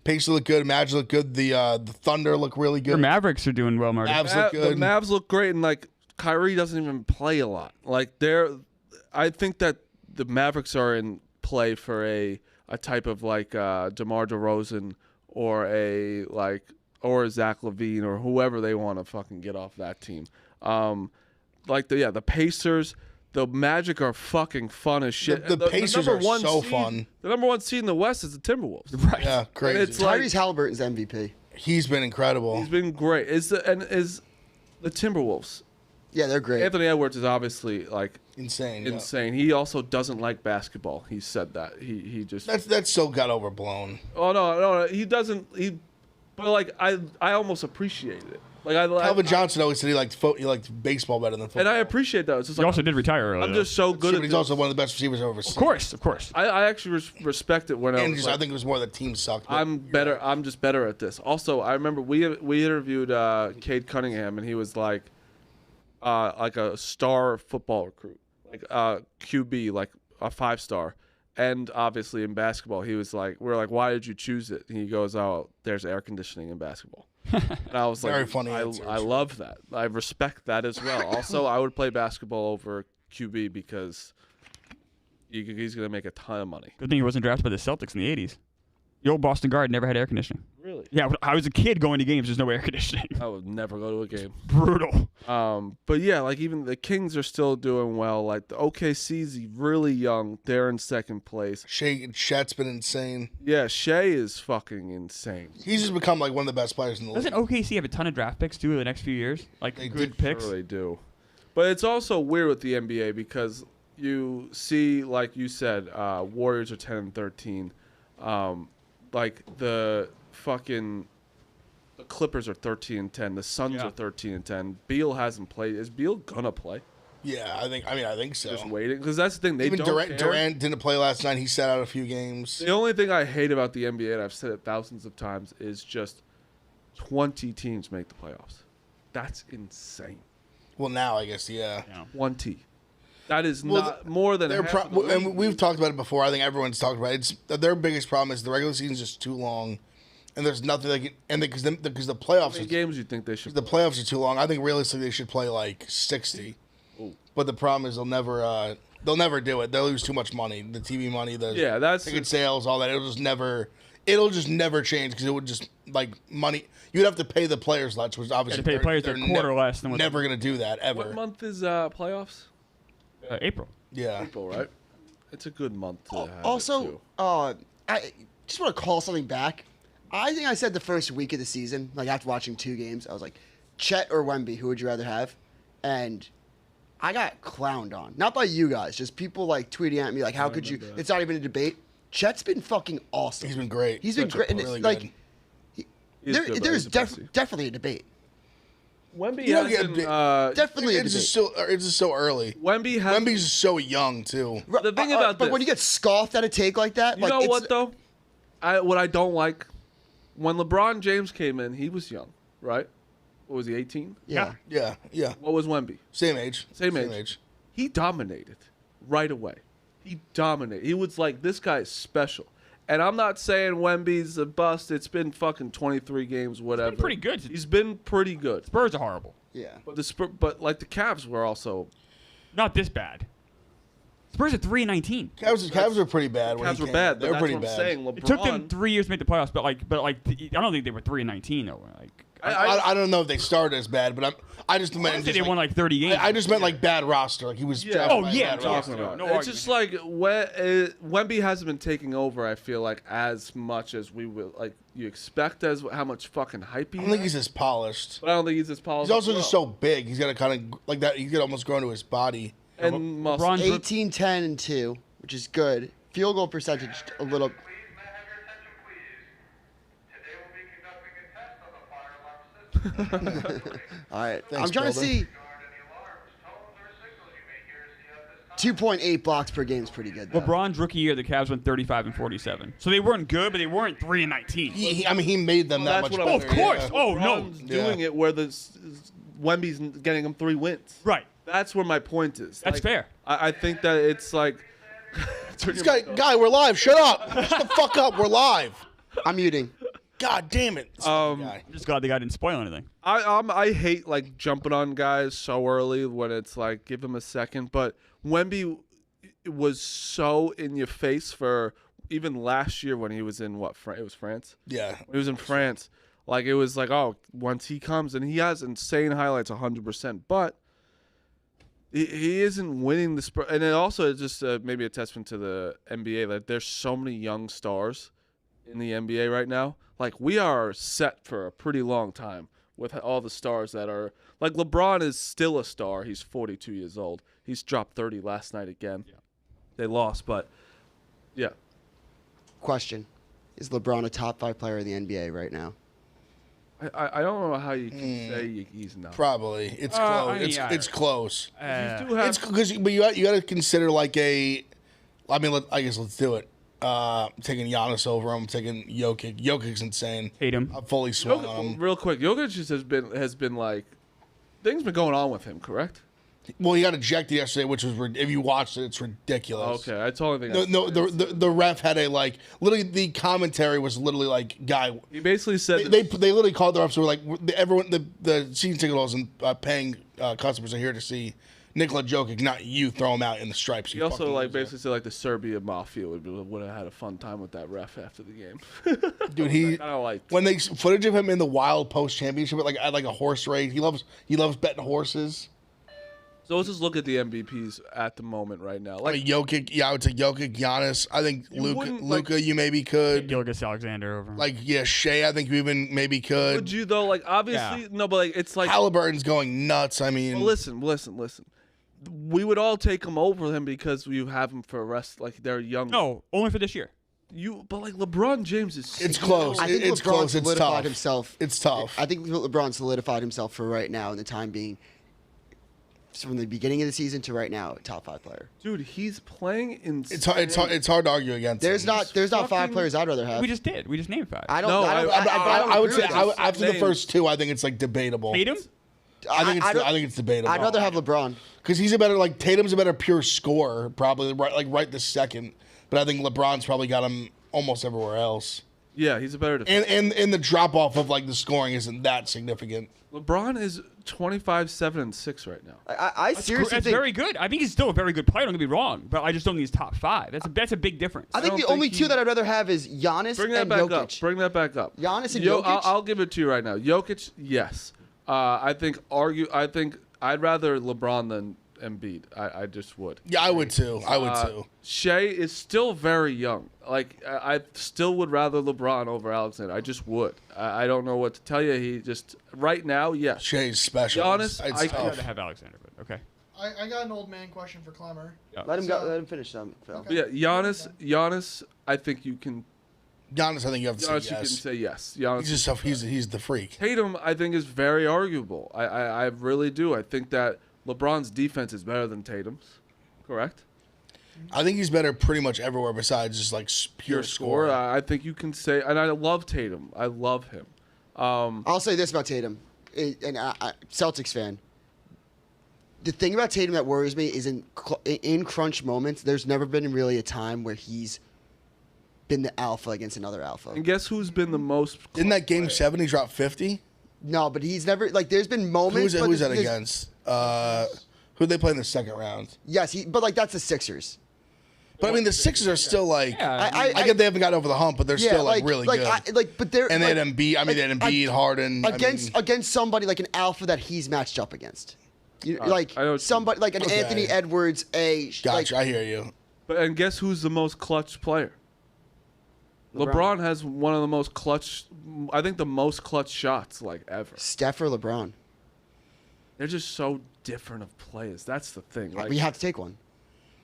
Pacers look good. Magic look good. The Thunder look really Your good. Mavericks are doing well, Marty. Mavs look The good. Mavs look great, and like Kyrie doesn't even play a lot. Like I think that the Mavericks are in play for a type of like DeMar DeRozan or a Zach LaVine or whoever they want to fucking get off that team. The Pacers. The Magic are fucking fun as shit. The Pacers number are one so seed- fun. The number 1 seed in the West is the Timberwolves. Right. Yeah, crazy. it's like- Tyrese Halliburton's MVP. He's been incredible. He's been great. Is the Timberwolves? Yeah, they're great. Anthony Edwards is obviously like Insane. yeah. insane. He also doesn't like basketball. He said that. He just. That's so got overblown. Oh no, he doesn't. But like I almost appreciate it. Like Calvin Johnson always said he liked baseball better than football. and I appreciate that. It's just He like also did retire earlier. I'm just so good but at he's this. also one of the best receivers I've ever seen. Of course. I actually respect it when I And was just, like, I think it was more the team sucked. but I'm better. I'm just better at this. Also, I remember we interviewed Cade Cunningham, and he was like a star football recruit, like QB, like a 5-star. And obviously in basketball, he was like, we're like, why did you choose it? And he goes, oh, there's air conditioning in basketball. And I was Very like, funny I answers. love that. I respect that as well. Also, I would play basketball over QB because he's going to make a ton of money. Good thing he wasn't drafted by the Celtics in the 80s. The old Boston Guard never had air conditioning. Really? Yeah, when I was a kid going to games, there's no air conditioning. I would never go to a game. Brutal. But yeah, like even the Kings are still doing well. Like the OKC's really young. They're in second place. Chet's been insane. Yeah, Shea is fucking insane. He's just become like one of the best players in the league. Doesn't OKC have a ton of draft picks too in the next few years? Like They good did. picks. Sure they do. But it's also weird with the NBA because you see, like you said, Warriors are 10-13. Like the Clippers are 13-10. The Suns are 13-10. Beal hasn't played. Is Beal gonna play? Yeah, I think so. Just waiting because that's the thing. They Even don't care. Durant didn't play last night. He sat out a few games. The only thing I hate about the NBA, and I've said it thousands of times, is just 20 teams make the playoffs. That's insane. Well, now I guess, yeah. 20. That is not more than half of the league. And we've talked about it before. I think everyone's talked about it. Their biggest problem is the regular season is just too long, and there's nothing they can. And because the playoffs, How many games you think they should? The playoffs are too long. I think realistically they should play like 60. Ooh. But the problem is they'll never do it. They'll lose too much money, the TV money, that's ticket sales, all that. It'll just never change because it would just like money. You'd have to pay the players less, which obviously pay the players a quarter less than what never going to do that ever. What month is playoffs? April. Yeah. April, right? It's a good month to have Also, it too. I just want to call something back. I think I said the first week of the season, like after watching 2 games, I was like, Chet or Wemby, who would you rather have? And I got clowned on. Not by you guys, just people like tweeting at me like, how could you? It's not even a debate. Chet's been fucking awesome. He's been great. He's been great. And really it's like, good. there's definitely a debate. Wemby You don't hasn't. get Definitely a it's debate. just so early. Wemby's just so young too. The thing about but this, when you get scoffed at a take like that, you like know it's, what though? What I don't like, when LeBron James came in, he was young, right? What was he, 18? Yeah. Yeah. What was Wemby? Same age. Same age. He dominated right away. He dominated. He was like, this guy is special. And I'm not saying Wemby's a bust. It's been fucking 23 games, whatever. He's been pretty good. He's been pretty good. Spurs are horrible. Yeah. But like the Cavs were also. Not this bad. Spurs are 3-19. Cavs were pretty bad. Cavs were bad. They were pretty what I'm bad. saying. LeBron, It took them 3 years to make the playoffs, but I don't think they were 3-19 though. Like I don't know if they started as bad, but I just meant they won like 30 games. I just meant like bad roster. Like he was. Yeah. drafted Oh, by a yeah, bad yeah. roster. No it's argument. just like Wemby hasn't been taking over. I feel like as much as we will, like you expect, as how much fucking hype he. I don't think he's as polished. But I don't think he's as polished. He's also as just well. so big. He's got to kind of like that. He's got to almost grow into his body. And muscle. LeBron's 18, 10, and 2, which is good. Field goal percentage a little. Please, may I have your attention, please? Today we'll be conducting a test of the fire alarm system. All right. Thanks, I'm trying to brother. see. Regard any alarms, tones, or signals you may hear as the at this time. 2.8 blocks per game is pretty good. Though. LeBron's rookie year, the Cavs went 35-47. So they weren't good, but they weren't 3-19. He made them that That's much what better. I'm of course. Yeah. Oh no. LeBron's doing it where Wemby's getting him 3 wins. Right. That's where my point is. That's fair. I think that it's like. This guy, we're live. Shut up. Shut the fuck up. We're live. I'm muting. God damn it. This guy. I'm just glad the guy didn't spoil anything. I hate like jumping on guys so early when it's like give him a second. But Wemby was so in your face for even last year when he was in it was France. Yeah. When he was in France. Like it was like, oh, once he comes and he has insane highlights 100%, but he isn't winning the Spurs. And it also is just maybe a testament to the NBA. Like there's so many young stars in the NBA right now. Like we are set for a pretty long time with all the stars that are like LeBron is still a star. He's 42 years old. He's dropped 30 last night again. Yeah. They lost, but yeah. Question: is LeBron a top 5 player in the NBA right now? I don't know how you can say he's not. Probably. It's close. It's close. You do have It's because but you got to consider like I guess let's do it. Taking Giannis over him, taking Jokic. Jokic's insane. Hate him. I'm fully swung on him. real quick. Jokic just has been like things been going on with him, correct? Well, he got ejected yesterday, which was if you watched it, it's ridiculous. Okay, I totally think. The ref had a literally the commentary was literally like guy. He basically said They literally called the refs. Were like everyone the season ticket holders and paying customers are here to see Nikola Jokic, not you throw him out in the stripes. He You also fucking like loser. basically said like the Serbia mafia would have had a fun time with that ref after the game. Dude, he kind of like when they footage of him in the Wild post championship at like a horse race. He loves betting horses. So let's just look at the MVPs at the moment right now. Like Jokic, yeah, I would say Jokic, Giannis. I think wouldn't, Luka, you maybe could. Gilgeous Alexander over. Like Shea, I think you even maybe could. would you though? Like obviously no, but like it's like Halliburton's going nuts. I mean, well, listen. We would all take him over him because we have him for a rest. Like they're young. No, only for this year. But like LeBron James is. it's close. I think It's LeBron close. It's solidified tough. himself. It's tough. I think LeBron solidified himself for right now in the time being. From the beginning of the season to right now, top 5 player. Dude, he's playing insane. It's hard to argue against. There's him. not 5 fucking- players I'd rather have. We just did. We just named 5. I don't. No, I, don't, I would agree say with this. after the Names. first 2, I think it's like debatable. Tatum? I think it's debatable. I'd rather have LeBron. Because he's a better Tatum's a better pure scorer, probably right this second. But I think LeBron's probably got him almost everywhere else. Yeah, he's a better defender. And the drop off of the scoring isn't that significant. LeBron is 25, 7, and 6 right now. I seriously That's think. very good. I think he's still a very good player. Don't get me wrong, but I just don't think he's top 5. That's a big difference. I think don't the think only he- 2 that I'd rather have is Giannis Bring that and back Jokic. up. Bring that back up. Giannis and Jokic? I'll give it to you right now. Jokic, yes. I think I'd rather LeBron than Embiid. I just would. Yeah, I would too. Shea is still very young. I still would rather LeBron over Alexander. I just would. I don't know what to tell you. He just right now, yes. Shea's special. Giannis, It's I- tough. I'd rather have Alexander, but okay. I got an old man question for Clemmer. Let him go. Let him finish them. Phil. Okay. Yeah, Giannis. I think you can. Giannis, I think you have to say Giannis, you can yes. say yes. Giannis. He's just he's the freak. Tatum, I think, is very arguable. I really do. I think that LeBron's defense is better than Tatum's. Correct? I think he's better pretty much everywhere besides just pure score. I think you can say, and I love Tatum. I love him. I'll say this about Tatum, and Celtics fan. The thing about Tatum that worries me is in crunch moments, there's never been really a time where he's been the alpha against another alpha. And guess who's been the most? Didn't that game 7 he dropped 50? No, but he's never there's been moments. Who's that there's- against? Who'd they play in the second round? Yes, but that's the Sixers. But I mean, the Sixers are still Yeah, I get they haven't got over the hump, but they're still really good. But they're And they had Embiid. I mean, they had Embiid, Harden. against somebody like an alpha that he's matched up against. I know what you Somebody like an Okay. Anthony Edwards. Gotcha, I hear you. And guess who's the most clutch player? LeBron has one of the most clutch. I think the most clutch shots ever. Steph or LeBron. They're just so different of players. That's the thing. We have to take one.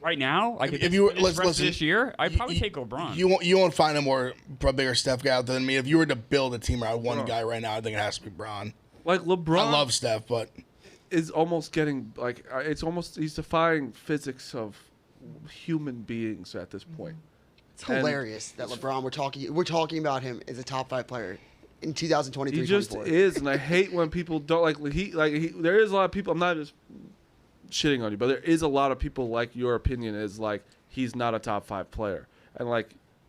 Right now, If you were listen, this year, I'd probably take LeBron. You won't find a bigger Steph guy out there than me. If you were to build a team around one guy right now, I think it has to be Bron. LeBron. I love Steph, but is almost getting it's almost he's defying physics of human beings at this point. It's hilarious that LeBron. We're talking about him as a top 5 player in 2023. He just is, and I hate when people don't there is a lot of people. I'm not just shitting on you, but there is a lot of people your opinion is he's not a top 5 player, and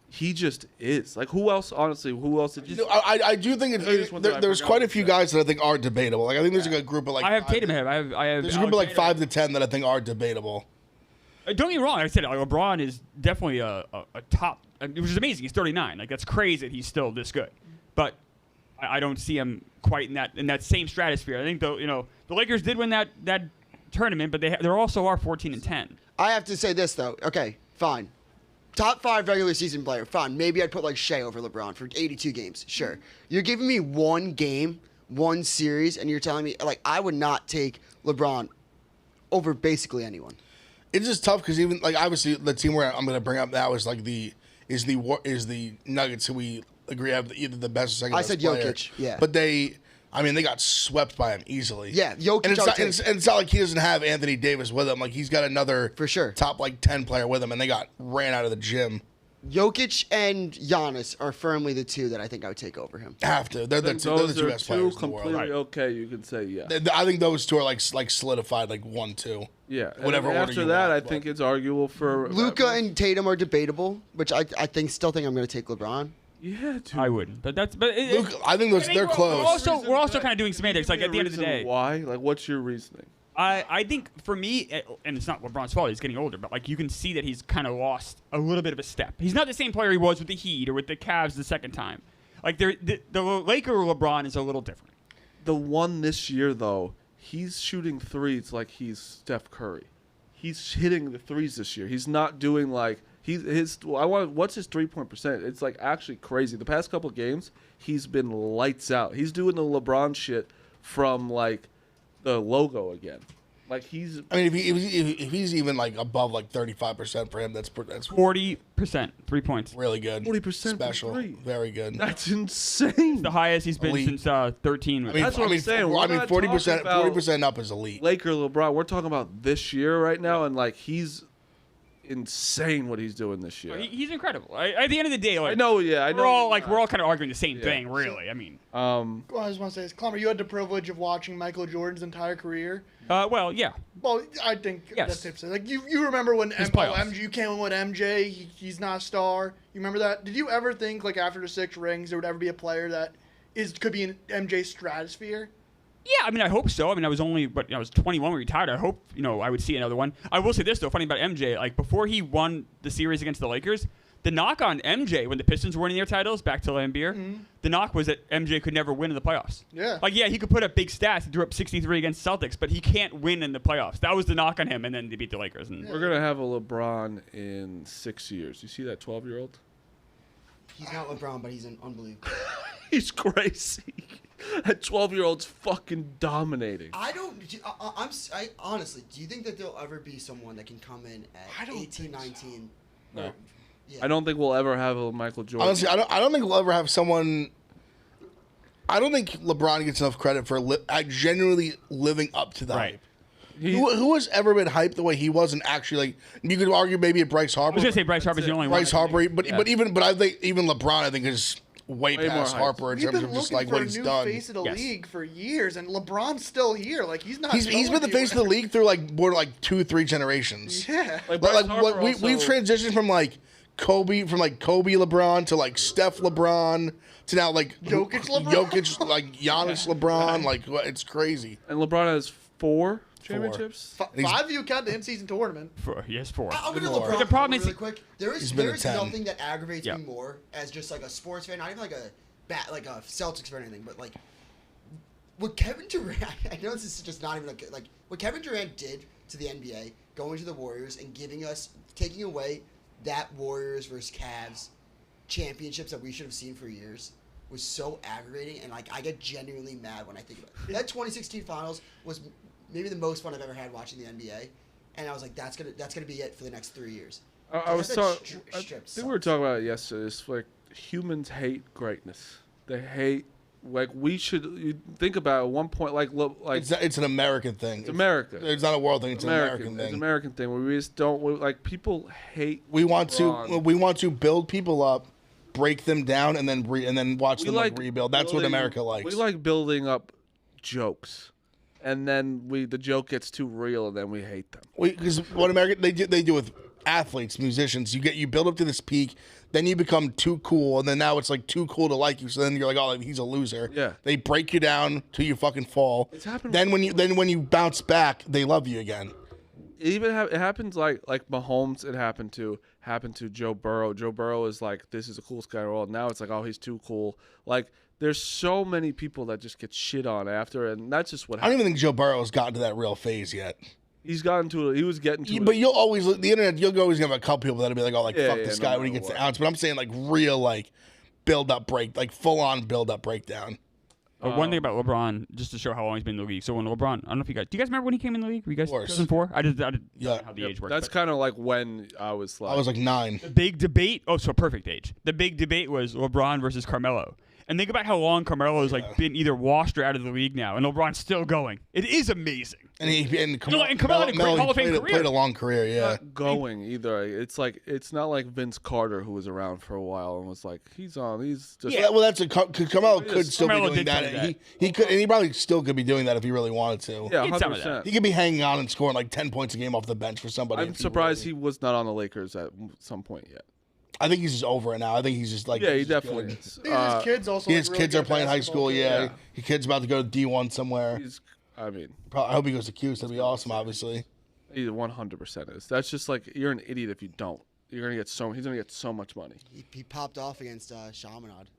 he just is. Who else? Honestly, who else did you? I do think there's quite a few guys that I think are debatable. I think there's a group of I have Tatum ahead. I have. There's a group of Alexander. 5 to 10 that I think are debatable. Don't get me wrong. Like I said, LeBron is definitely a top, which is amazing. He's 39. That's crazy that he's still this good. But I don't see him quite in that same stratosphere. I think the Lakers did win that tournament, but they also are 14-10. I have to say this though. Okay, fine. Top 5 regular season player. Fine. Maybe I'd put Shea over LeBron for 82 games. Sure. You're giving me one game, one series, and you're telling me I would not take LeBron over basically anyone. It's just tough because even obviously the team where I'm going to bring up now is the Nuggets, who we agree have either the best or second best player. I said Jokic, yeah. But they got swept by him easily. Yeah, Jokic. And it's not like he doesn't have Anthony Davis with him. He's got another for sure top 10 player with him, and they got ran out of the gym. Jokic and Giannis are firmly the 2 that I think I would take over him. Have to. They're the 2 best players in the world. Completely okay. You can say yeah. I think those 2 are solidified 1-2. Yeah. Whatever and order after you that, want, I think it's arguable for Luka and Tatum are debatable, which I still think I'm going to take LeBron. Yeah, dude. I wouldn't. But Luka, I think they're close. We're also kind of doing semantics. At the end of the day, why? What's your reasoning? I think for me, and it's not LeBron's fault, he's getting older, but like you can see that he's kind of lost a little bit of a step. He's not the same player he was with the Heat or with the Cavs the second time. Like the Laker LeBron is a little different. The one this year, though, he's shooting threes like he's Steph Curry. He's hitting the threes this year. He's not doing like what's his 3-point percent? It's like actually crazy. The past couple of games, he's been lights out. He's doing the LeBron shit from like the logo again. Like he's. I mean, if he's even like above like 35% for him, that's 40%, 3 points. really good. 40% special, from three. very good. That's insane. The highest he's been Elite. since 13. I mean, That's what I'm saying. We're I mean, not 40%, talking about 40% up is elite. Laker LeBron. We're talking about this year right now, and like he's insane what he's doing this year. He's incredible. At the end of the day, like, I know. Yeah, I know. we're all kind of arguing the same Yeah. thing, really. I mean, Well, I just want to say this. Clemmer, you had the privilege of watching Michael Jordan's entire career. well, yeah. Well, I think Yes. that's safe to say. Like you remember when playoffs. MJ you came in with MJ, he's not a star. You remember that? Did you ever think like after the 6 rings there would ever be a player that could be in MJ's stratosphere? Yeah, I mean, I hope so. I mean, I was 21 when we retired. I hope, I would see another one. I will say this, though, funny about MJ, like, before he won the series against the Lakers, the knock on MJ when the Pistons were winning their titles, back to Lambeer, the knock was that MJ could never win in the playoffs. Yeah. Like, yeah, he could put up big stats. He threw up 63 against Celtics, but he can't win in the playoffs. That was the knock on him, and then they beat the Lakers. And We're gonna have a LeBron in 6 years. You see that 12-year-old? He's not LeBron, but he's unbelievable. He's crazy. That 12-year-old's fucking dominating. I honestly, do you think that there'll ever be someone that can come in at 18, 19? No. Yeah. I don't think we'll ever have a Michael Jordan. Honestly, I don't think we'll ever have someone. I don't think LeBron gets enough credit for genuinely living up to the hype. Who has ever been hyped the way he was and actually like you could argue maybe at Bryce Harper. I was going to say Bryce Harper's the only one. Bryce Harper, but Yeah. but I think even LeBron I think is way past more hyped. Harper in We've terms been of just looking like for what a he's new done. face of the Yes. league for years, and LeBron's still here. Like he's not. He's been the face of the league through like more like 2-3 generations. Yeah. Like, But Bryce like Harper we've also- transitioned from like Kobe LeBron to like Steph LeBron to now like Jokic LeBron? Jokic like Giannis LeBron like it's crazy. And LeBron has 4 championships. 5 you count the in-season tournament. He has 4. I'll go to More. LeBron The problem really is- quick. There He's is been a 10. nothing that aggravates Yeah. me more as just like a sports fan, not even like a Celtics fan or anything, but like what Kevin Durant. I know this is just not even like what Kevin Durant did to the NBA, going to the Warriors and taking away that Warriors versus Cavs championships that we should have seen for years was so aggravating, and like I get genuinely mad when I think about it. That 2016 Finals was maybe the most fun I've ever had watching the NBA, and I was like, that's gonna be it for the next 3 years. I was That talking. I strip think we were sucks. talking about it yesterday. It's like humans hate greatness. They hate like we should. You think about it, at one point like It's an American thing. it's America. It's not a world thing. It's an American It's thing. an American thing where we just don't like people hate. We want LeBron. to build people up, break them down, and then watch them like rebuild. That's what building- America likes. We like building up jokes, and then the joke gets too real, and then we hate them. Because what America they do with athletes, musicians, you build up to this peak, then you become too cool, and then now it's like too cool to like you. So then you're like, oh, he's a loser. Yeah. They break you down till you fucking fall. It's happened Then when you bounce back, they love you again. It happens like Mahomes. It happened to Joe Burrow. Joe Burrow is like, this is the coolest guy in the world. Now it's like, oh, he's too cool. Like there's so many people that just get shit on after, and that's just what I don't happens. even think Joe Burrow has gotten to that real phase yet. He was getting to it. But you'll always the internet. You'll always have a couple people that'll be like, "Oh, like fuck this no guy" when he matter gets what. the ounce. But I'm saying like real like build up break, like full on build up breakdown. One thing about LeBron, just to show how long he's been in the league. So when LeBron, I don't know if you guys, do you guys remember when he came in the league? Were you guys course. 2004? I didn't Yeah. know how the age works. That's but kind of like when I was like, I was like 9. the big debate. Oh, so perfect age. The big debate was LeBron versus Carmelo. And think about how long Carmelo's like been either washed or out of the league now, and LeBron's still going. It is amazing. And Carmelo had a great Hall of Fame career. played a long career. Yeah. not going either. It's not like Vince Carter who was around for a while and was like, he's just Yeah, well, that's Carmelo could still Carmelo be doing did that. some of that. He could, and he probably still could be doing that if he really wanted to. yeah, He had some of 100%. He could be hanging on and scoring like 10 points a game off the bench for somebody. I'm if surprised really- he was not on the Lakers at some point yet. I think he's just over it now. I think he's just like. Yeah, he he's just definitely good. is. I think his kids also. His like, really kids are good playing high basketball school. kids. Yeah. Yeah. His kid's about to go to D1 somewhere. He's I mean, I hope he goes to Cuse. That'd be awesome, obviously. he 100% is. That's just like you're an idiot if you don't. You're gonna get so. He's gonna get so much money. He popped off against Chaminade,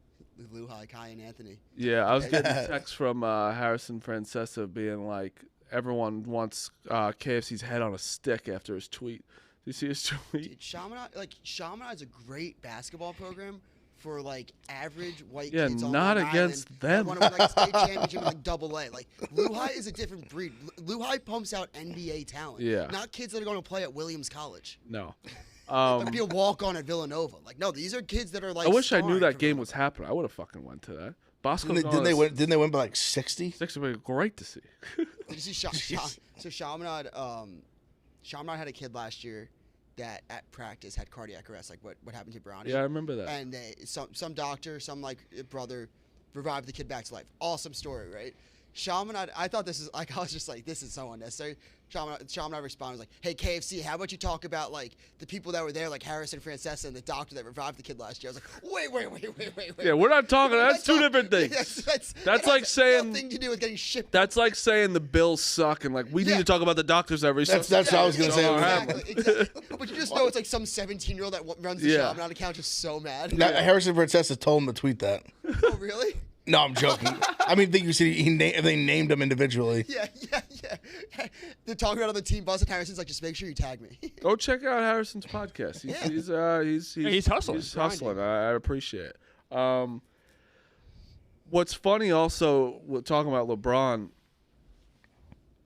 Luhai, Kai, and Anthony. Yeah, I was getting texts from Harrison Francesa being like, everyone wants KFC's head on a stick after his tweet. Did you see his tweet? Dude, Chaminade is a great basketball program for like average white Yeah, kids on not Long against Island them. that want to win like a state championship in like double A. Like Luhai is a different breed. Luhai pumps out NBA talent. Yeah. Not kids that are going to play at Williams College. No. Like be a walk on at Villanova. Like no, these are kids that are like. I wish I knew starring that for game Villanova. was happening. I would have fucking went to that. Bosco Didn't they win by like 60? Six would be great to see. Did you see so Chaminade had a kid last year that at practice had cardiac arrest, like what happened to Brownie. Yeah, I remember that. And some doctor, some like brother, revived the kid back to life. Awesome story, right? Chaminade, I thought this is like I was just like this is so unnecessary. Chaminade responded like, "Hey KFC, how about you talk about like the people that were there, like Harrison Francesa and the doctor that revived the kid last year?" I was like, wait. Yeah, we're not talking. That's two different things. That's like saying nothing to do with getting shipped. That's like saying the Bills suck and like we need to talk about the doctors every. That's what I was gonna say. Exactly. But you just know it's like some 17-year-old that runs the Chaminade account just so mad. Harrison Francesa told him to tweet that. Oh really? No, I'm joking. I mean, think you said they named them individually. Yeah. They're talking about on the team bus, and Harrison's like, just make sure you tag me. Go check out Harrison's podcast. He's hustling. He's hustling. I appreciate it. What's funny also, we're talking about LeBron.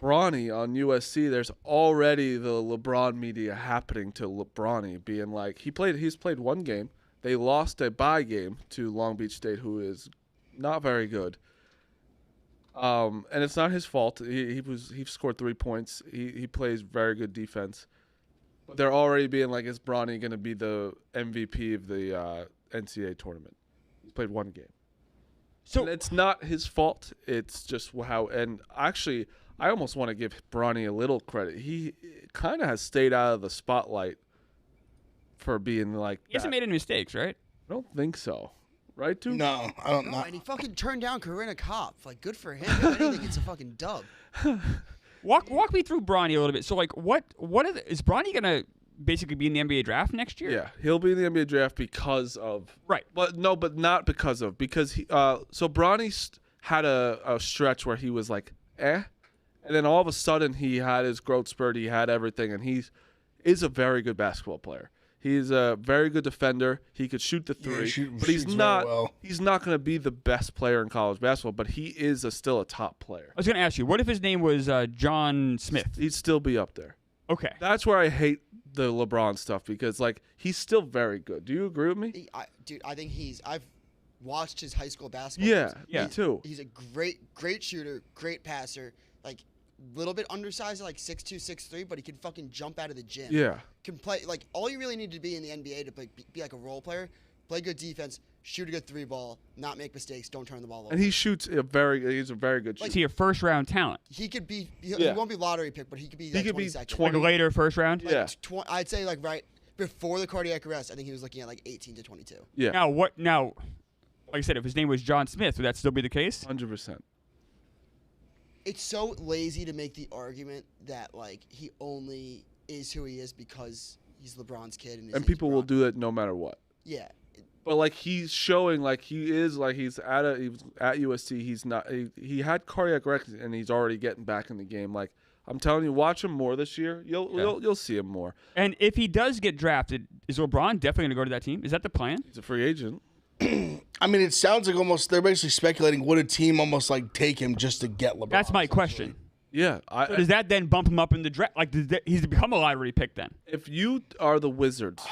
Bronny on USC, there's already the LeBron media happening to LeBronny, being like he's played one game. They lost a bye game to Long Beach State, who is not very good. And it's not his fault. He scored 3 points. He plays very good defense. But they're already being like, is Bronny going to be the MVP of the NCAA tournament? He played one game. So and it's not his fault. It's just how. And actually, I almost want to give Bronny a little credit. He kind of has stayed out of the spotlight for being like. He hasn't made any mistakes, right? I don't think so. Right, dude? No, I don't know. And he fucking turned down Corinna Kopf. Like, good for him. If anything, it's a fucking dub. Walk me through Bronny a little bit. So, like, is Bronny gonna basically be in the NBA draft next year? Yeah, he'll be in the NBA draft because of but not because of he. So Bronny had a stretch where he was like, and then all of a sudden he had his growth spurt. He had everything, and he is a very good basketball player. He's a very good defender. He could shoot the three, but he's not. Well. He's not going to be the best player in college basketball, but he is still a top player. I was going to ask you, what if his name was John Smith? He'd still be up there. Okay, that's where I hate the LeBron stuff because like he's still very good. Do you agree with me? Dude, I think I've watched his high school basketball. Yeah, me too. He's a great shooter, great passer. Like. Little bit undersized, like 6'2", 6'3", but he can fucking jump out of the gym. Yeah. Can play, like, all you really need to be in the NBA to be like a role player, play good defense, shoot a good 3-ball, not make mistakes, don't turn the ball over. And he shoots he's a very good shooter. Is he a first-round talent? He could be, he won't be lottery pick, but he could be like 22nd. Like a later first round? Yeah. I'd say, like, right before the cardiac arrest, I think he was looking at, like, 18 to 22. Yeah. Now, like I said, if his name was John Smith, would that still be the case? 100%. It's so lazy to make the argument that like he only is who he is because he's LeBron's kid and people will do it no matter what. Yeah. But like he's showing like he was at USC. He's not. He had cardiac arrest and he's already getting back in the game. Like I'm telling you, watch him more this year. You'll see him more. And if he does get drafted, is LeBron definitely going to go to that team? Is that the plan? He's a free agent. I mean, it sounds like almost they're basically speculating would a team almost like take him just to get LeBron. That's my question. Yeah. So does that then bump him up in the draft? Like, he's become a lottery pick then? If you are the Wizards,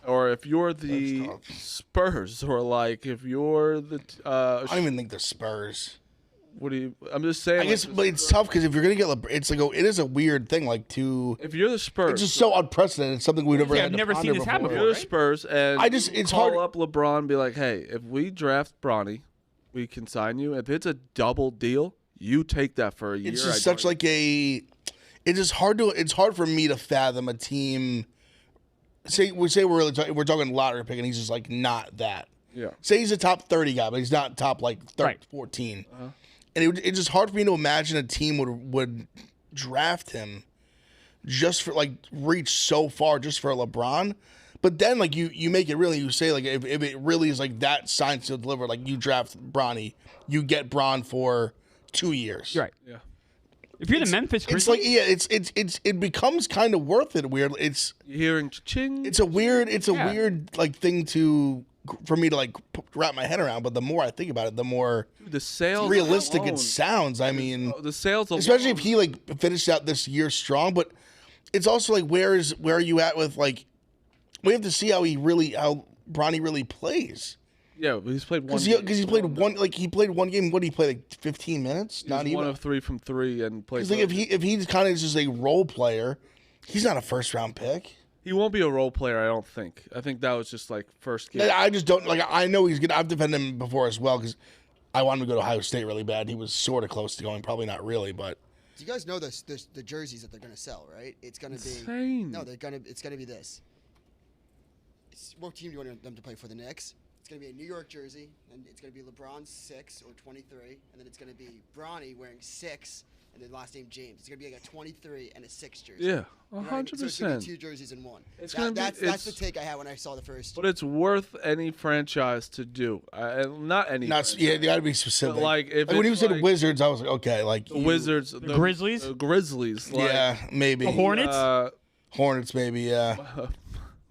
or if you're the Spurs, or like if you're the I don't even think the Spurs. What do you? I'm just saying. I guess, but it's tough because if you're gonna get LeBron, it's like it is a weird thing. Like if you're the Spurs, it's just so unprecedented. It's something we've never. I've never seen this happen If before. you're the Spurs, and it's call hard. up LeBron, and be like, hey, if we draft Bronny, we can sign you. If it's a double deal, you take that for a year. It's just such like a. It's just hard to. It's hard for me to fathom a team. We're talking lottery pick, and he's just like not that. Yeah. Say he's a top 30 guy, but he's not top like 14. and it's just hard for me to imagine a team would draft him just for like reach so far just for LeBron. But then like you make it really, you say like if it really is like that science to deliver, like you draft Bronny, you get Bron for 2 years. Right. Yeah. If you're the Memphis It's Grizzlies, like it becomes kind of worth it. Weird. You're hearing ching. It's a weird Yeah. weird like thing for me to like wrap my head around. But the more I think about it, the more the sales realistic alone. it sounds. I mean, The sales alone. especially if he like finished out this year strong. But it's also like where are you at with like we have to see how Bronny really plays. Yeah, he's played one. Because he played one game. What did he play, like 15 minutes? He was 1 of 3 from 3 and played. Because like if he's kind of just a role player, he's not a first round pick. He won't be a role player, I don't think. I think that was just like first game. I just don't like. I know he's good. I've defended him before as well because I wanted to go to Ohio State really bad. He was sort of close to going, probably not really, but. Do you guys know the jerseys that they're gonna sell? Right? It's gonna be Insane. no. It's gonna be this. What team do you want them to play for? The Knicks. It's going to be a New York jersey, and it's going to be LeBron 6 or 23, and then it's going to be Bronny wearing 6, and then last name James. It's going to be like a 23 and a 6 jersey. Yeah, You know what I mean? 100%. So it's going to be 2 jerseys in one. That's the take I had when I saw the first. But it's worth any franchise to do. Not any. You got to be specific. But like if when you it's said like Wizards, I was like, okay, like the Wizards, the Grizzlies? the Grizzlies. Like, yeah, maybe the Hornets, Hornets, maybe, yeah.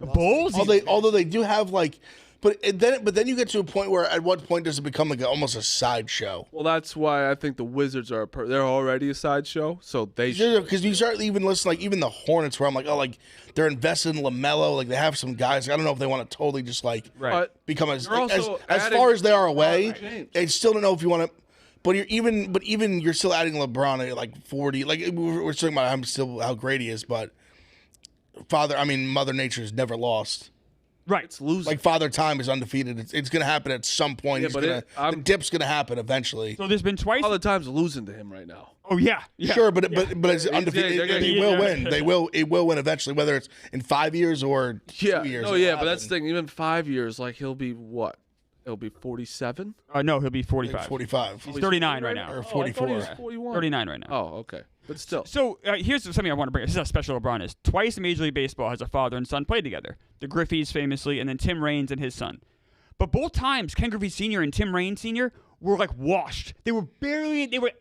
the Bulls. Although they do have like, but then you get to a point where at what point does it become like almost a sideshow? Well, that's why I think the Wizards are. They're already a sideshow, so they. Because you start even listening, like even the Hornets, where I'm like, oh, like they're invested in LaMelo, like they have some guys. I don't know if they want to totally just like But become as They're also as adding far as they are LeBron away. James. I still don't know if you want to. But you're still adding LeBron at like 40. Like we're talking about how great he is, but Mother Nature has never lost. Right. it's losing. Like Father Time is undefeated. It's going to happen at some point. Yeah, The dip's going to happen eventually. So there's been twice. all the times losing to him right now. Oh yeah. Sure, but it's undefeated. they're gonna They keep- will win. It will win eventually, whether it's in 5 years or 2 years. Oh it'll yeah, but that's happen. the thing. Even 5 years, like he'll be what? He'll be 47. No, he'll be 45. 45 He's 39 right now. or Oh, I thought 44. he was 41. 39 right now. Oh, okay, but still. So here's something I want to bring. This is how special LeBron is. Twice in Major League Baseball has a father and son played together. The Griffeys famously, and then Tim Raines and his son. But both times, Ken Griffey Sr. and Tim Raines Sr. were like washed. They were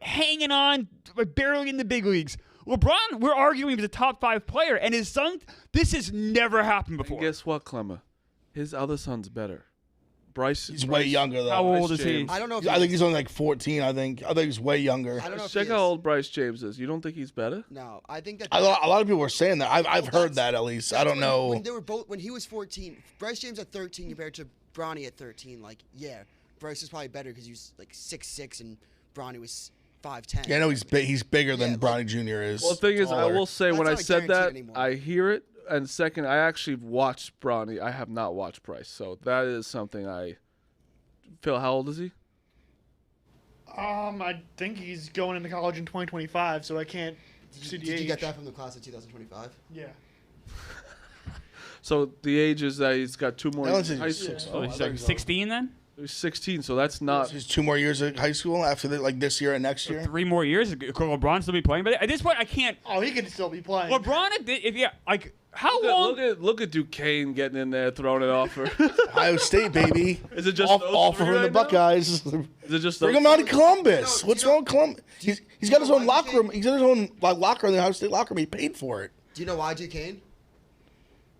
hanging on, barely in the big leagues. LeBron, we're arguing he was a top 5 player, and his son, this has never happened before. And guess what, Clemma? His other son's better. Bryce. He's way younger though. How old is he? James. I don't know. If I think he's only like 14. I think he's way younger. I don't know. If Check he how is. old Bryce James is. You don't think he's better? No, I think that. A lot of people were saying that. I've heard that's- that at least. I don't know. When they were both, when he was 14, Bryce James at 13 compared to Bronny at 13. Like, yeah, Bryce is probably better because he was like 6'6" and Bronny was 5'10". Yeah, I know he's bigger than Yeah, Bronny Jr. is. Well, the thing is, I Taller. will say That's when I not a said that, guarantee anymore. I hear it, and second, I actually watched Bronny. I have not watched Bryce, so that is something I. Phil, how old is he? I think he's going into college in 2025, so I can't see the Did age. you get that from the class of 2025? Yeah. So the age is that he's got 2 more years Alex is in high school. 6. Oh, he's like 16 then? He's 16, so that's not. He's 2 more years at high school after like this year and next year. 3 more years? Could LeBron still be playing? But at this point, I can't. Oh, he could still be playing. LeBron, how long? Look at Duquesne getting in there, throwing it off for. Ohio State, baby. Is it just those offer three him the right now? Buckeyes? Is it just Bring those him out to three? Columbus. No, What's you know- wrong with Columbus? He's got his know own why locker room. He's got his own locker in the Ohio State locker room. He paid for it. Do you know why Duquesne?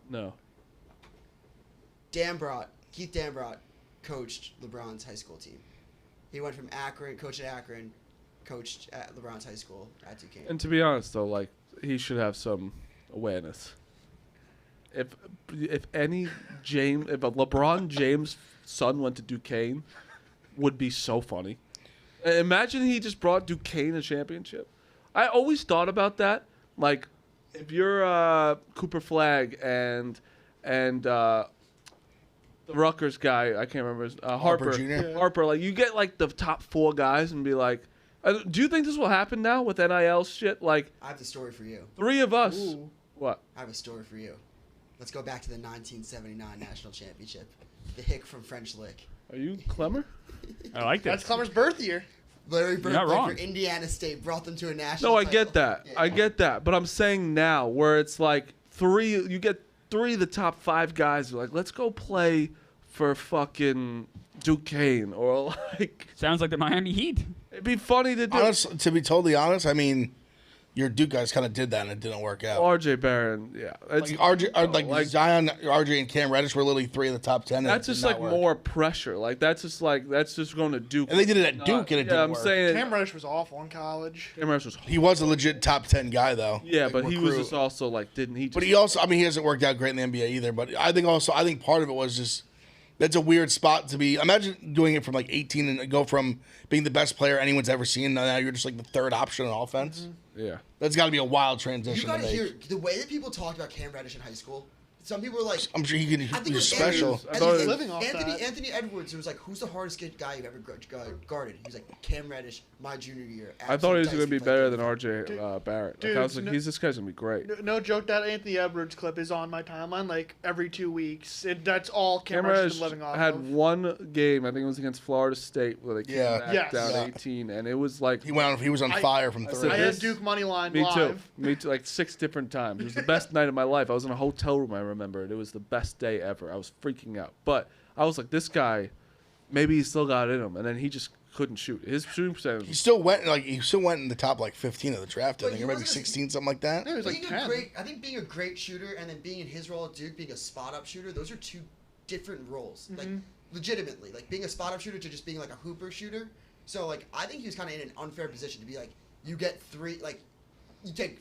No. Keith Dambrot coached LeBron's high school team. He went from Akron, coached at Akron, coached at LeBron's high school at Duquesne. And to be honest, though, like he should have some awareness. If a LeBron James' son went to Duquesne, would be so funny. Imagine he just brought Duquesne a championship. I always thought about that. Like, if you're Cooper Flagg and the Rutgers guy, I can't remember his Harper. Jr.? Yeah. Harper, like you get like the top 4 guys and be like, do you think this will happen now with NIL shit? Like I have the story for you. 3 of us. Ooh. What? I have a story for you. Let's go back to the 1979 national championship. The hick from French Lick. Are you Clemmer? I like That's this. Clemmer's birth year. Larry Bird not played wrong. for Indiana State, brought them to a national. No, I title. get that. Yeah. I get that. But I'm saying now, where it's like you get 3 of the top 5 guys who are like, let's go play for fucking Duquesne, or like, Sounds like the Miami Heat. it'd be funny to do. Honest, to be totally honest, I mean, your Duke guys kind of did that and it didn't work out. RJ Barron, yeah. It's, Like RJ, like, Zion, RJ, and Cam Reddish were literally 3 of the top 10. and that's it did just not like work. more pressure. That's just going to Duke. And they did it at Duke, and it yeah, didn't I'm work. saying Cam Reddish was awful in college. Cam Reddish was He was a legit top 10 guy, though. yeah, Like, but he was recruit. just also like didn't he? Just, But he also, I mean, he hasn't worked out great in the NBA either. But I think part of it was just that's a weird spot to be. Imagine doing it from like 18 and go from being the best player anyone's ever seen. Now you're just like the 3rd option on offense. yeah. That's got to be a wild You transition gotta to make. hear the way that people talked about Cam Reddish in high school. Some people were like, I'm sure he I think it he's was special. Andrews. I thought it was- living off Anthony that. Anthony Edwards was like, who's the hardest guy you've ever guarded? He was like, Cam Reddish, my junior year. I thought he was Absolute going to be dice better played than game. RJ Barrett. Like, dude, I was like, no- this guy's going to be great. No joke, that Anthony Edwards clip is on my timeline like every 2 weeks. That's all Cam Cam Reddish Reddish is living off had of. one game, I think it was against Florida State, where they came Yeah. back Yes. down Yeah. 18, and it was like He was on I- fire from I 3. said I this- had Duke money line Me live. too. Me too. Like 6 different times. It was the best night of my life. I was in a hotel room. I remember it. It was the best day ever. I was freaking out. But I was like, this guy, maybe he still got it in him, and then he just couldn't shoot. His shooting percentage. He still went in the top like 15 of the draft. I But think, he or maybe wasn't a- 16, something like that. Yeah, he was like Being 10. I think being a great shooter and then being in his role at Duke, being a spot up shooter, those are 2 different roles. Like legitimately, like being a spot up shooter to just being like a hooper shooter. So like I think he was kind of in an unfair position to be like, you get 3, like you take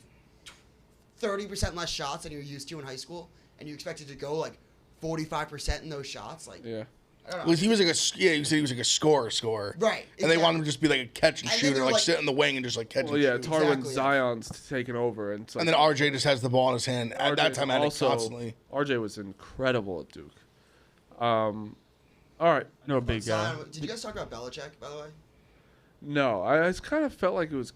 30% less shots than you're used to in high school, and you expected to go like 45% in those shots. Like Yeah. I don't know. Was he was like you said he was like a scorer. Right, And they wanted him exactly. to just be like a catch and And then shooter, they were like like- sit in the wing and just like catch Well, and yeah, shoot. it's hard when Exactly. Zion's taking over. And, it's like, And then RJ just has the ball in his hand. At that RJ time, I had it also, constantly. RJ was incredible at Duke. All right. I know a big Zion, did you guys talk about Belichick, by the way? No, I just kind of felt like it was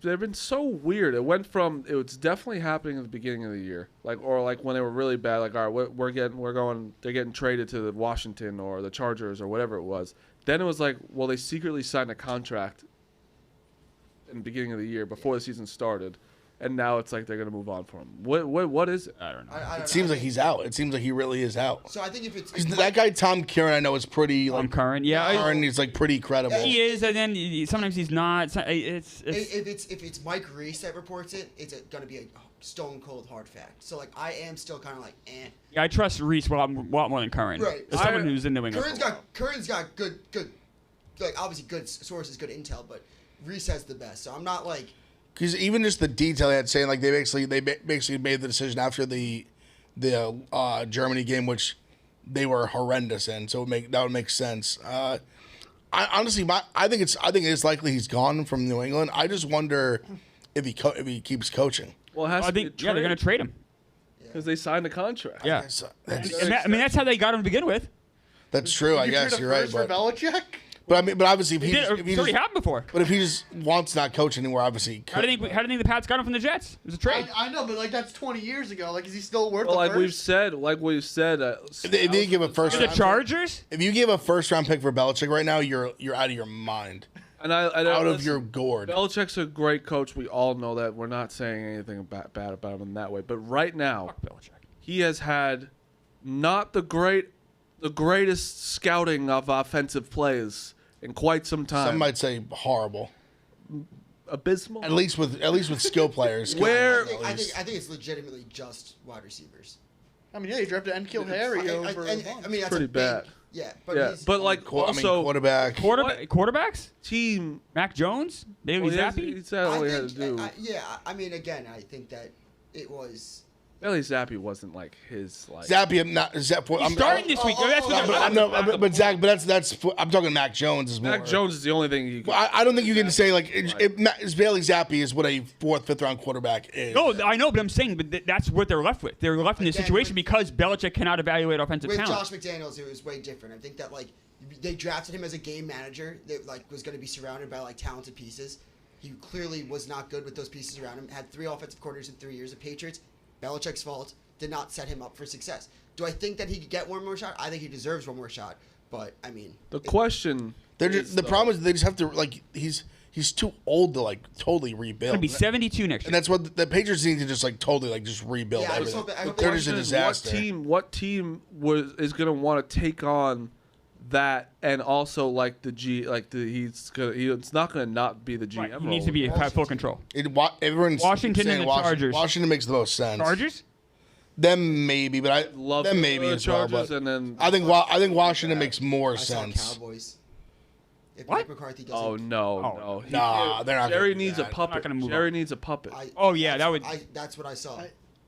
they've been so weird. It went from it was definitely happening at the beginning of the year, like when they were really bad. Like, all right, they're getting traded to the Washington or the Chargers or whatever it was. Then it was like, well, they secretly signed a contract in the beginning of the year before the season started, and now it's like they're gonna move on from him. What is it? I don't know. I don't know. It seems I like think- he's out. It seems like he really is out. So I think if it's Because that guy Tom Curran, I know, is pretty I'm like current. Yeah, I- Curran. He's like pretty credible. he is, and then sometimes he's not. It's if it's Mike Reese that reports it, it's going to be a stone cold hard fact. So like I am still kind of like yeah, I trust Reese a lot more than Curran. Right. As someone who's in New England. Curran's got good like obviously good sources, good intel, but Reese has the best. So I'm not like Because even just the detail they had saying like they basically made the decision after the Germany game, which they were horrendous in. So that would make sense. I honestly, I think it is likely he's gone from New England. I just wonder if he keeps coaching. Well, it has I to think be they're gonna trade him. because they signed a contract. Yeah. That's, I mean, that's how they got him to begin with. that's true. I You guess trade a you're right, first for but Belichick? but obviously if he It's just, already happened before. but if he just wants to not coach anymore, obviously he How do could. you think the Pats got him from the Jets? It was a trade. I know, but like that's 20 years ago. Like, is he still worth Well, the like first? we've said, If they give a first the round, Chargers? if you give a first round pick for Belichick right now, you're out of your mind, and I out of listen, your gourd. Belichick's a great coach. We all know that. We're not saying anything bad about him in that way. But right now, Fuck Belichick. he has had not the greatest scouting of offensive plays in quite some time. Some might say horrible. Abysmal. At least with skill players. Where- I think it's legitimately just wide receivers. I mean, yeah, he drafted N'Keal Harry over. I mean that's Pretty a big, bad. Yeah, but Yeah, he's, but like also quarterback. Quarterbacks? team. Mac Jones? Bailey Well, he Zappi? said all I he had to think, do. I mean, again, I think that it was. Bailey Zappi wasn't like his like. Zappy, I'm not. He's starting this week. That's what But Zach, but that's. I'm talking Mac Jones is more. Mac Jones is the only thing you. Well, I don't think you can say like Bailey Zappi is what a 4th, 5th round quarterback is. No, I know, but I'm saying, but that's what they're left with. They're left in this Again, situation with- because Belichick cannot evaluate offensive With talent. Josh McDaniels, it was way different. I think that like they drafted him as a game manager that like was going to be surrounded by like talented pieces. He clearly was not good with those pieces around him. Had 3 offensive coordinators in 3 years. The Patriots, Belichick's fault, did not set him up for success. Do I think that he could get one more shot? I think he deserves one more shot. But I mean, The question The problem is they just have to like he's too old to like totally rebuild. He'll be 72 next year. And that's what the Patriots need to just like totally like just rebuild Yeah, I everything. just hope They're just a disaster. What team is going to want to take on that and also like it's not going to not be the GM. Right, he role. needs to be have full control. Everyone's Washington saying and the Chargers. Washington makes the most sense. Chargers? Them maybe, but I love them maybe the as well. Chargers, But and then I think Washington makes more I saw sense. Cowboys. If What? Mike McCarthy doesn't, oh no, Oh. no, He Nah, can't- they're not Jerry gonna do needs a that. puppet. Not gonna move Jerry on. needs a puppet. Oh, yeah, that would... That's what I saw.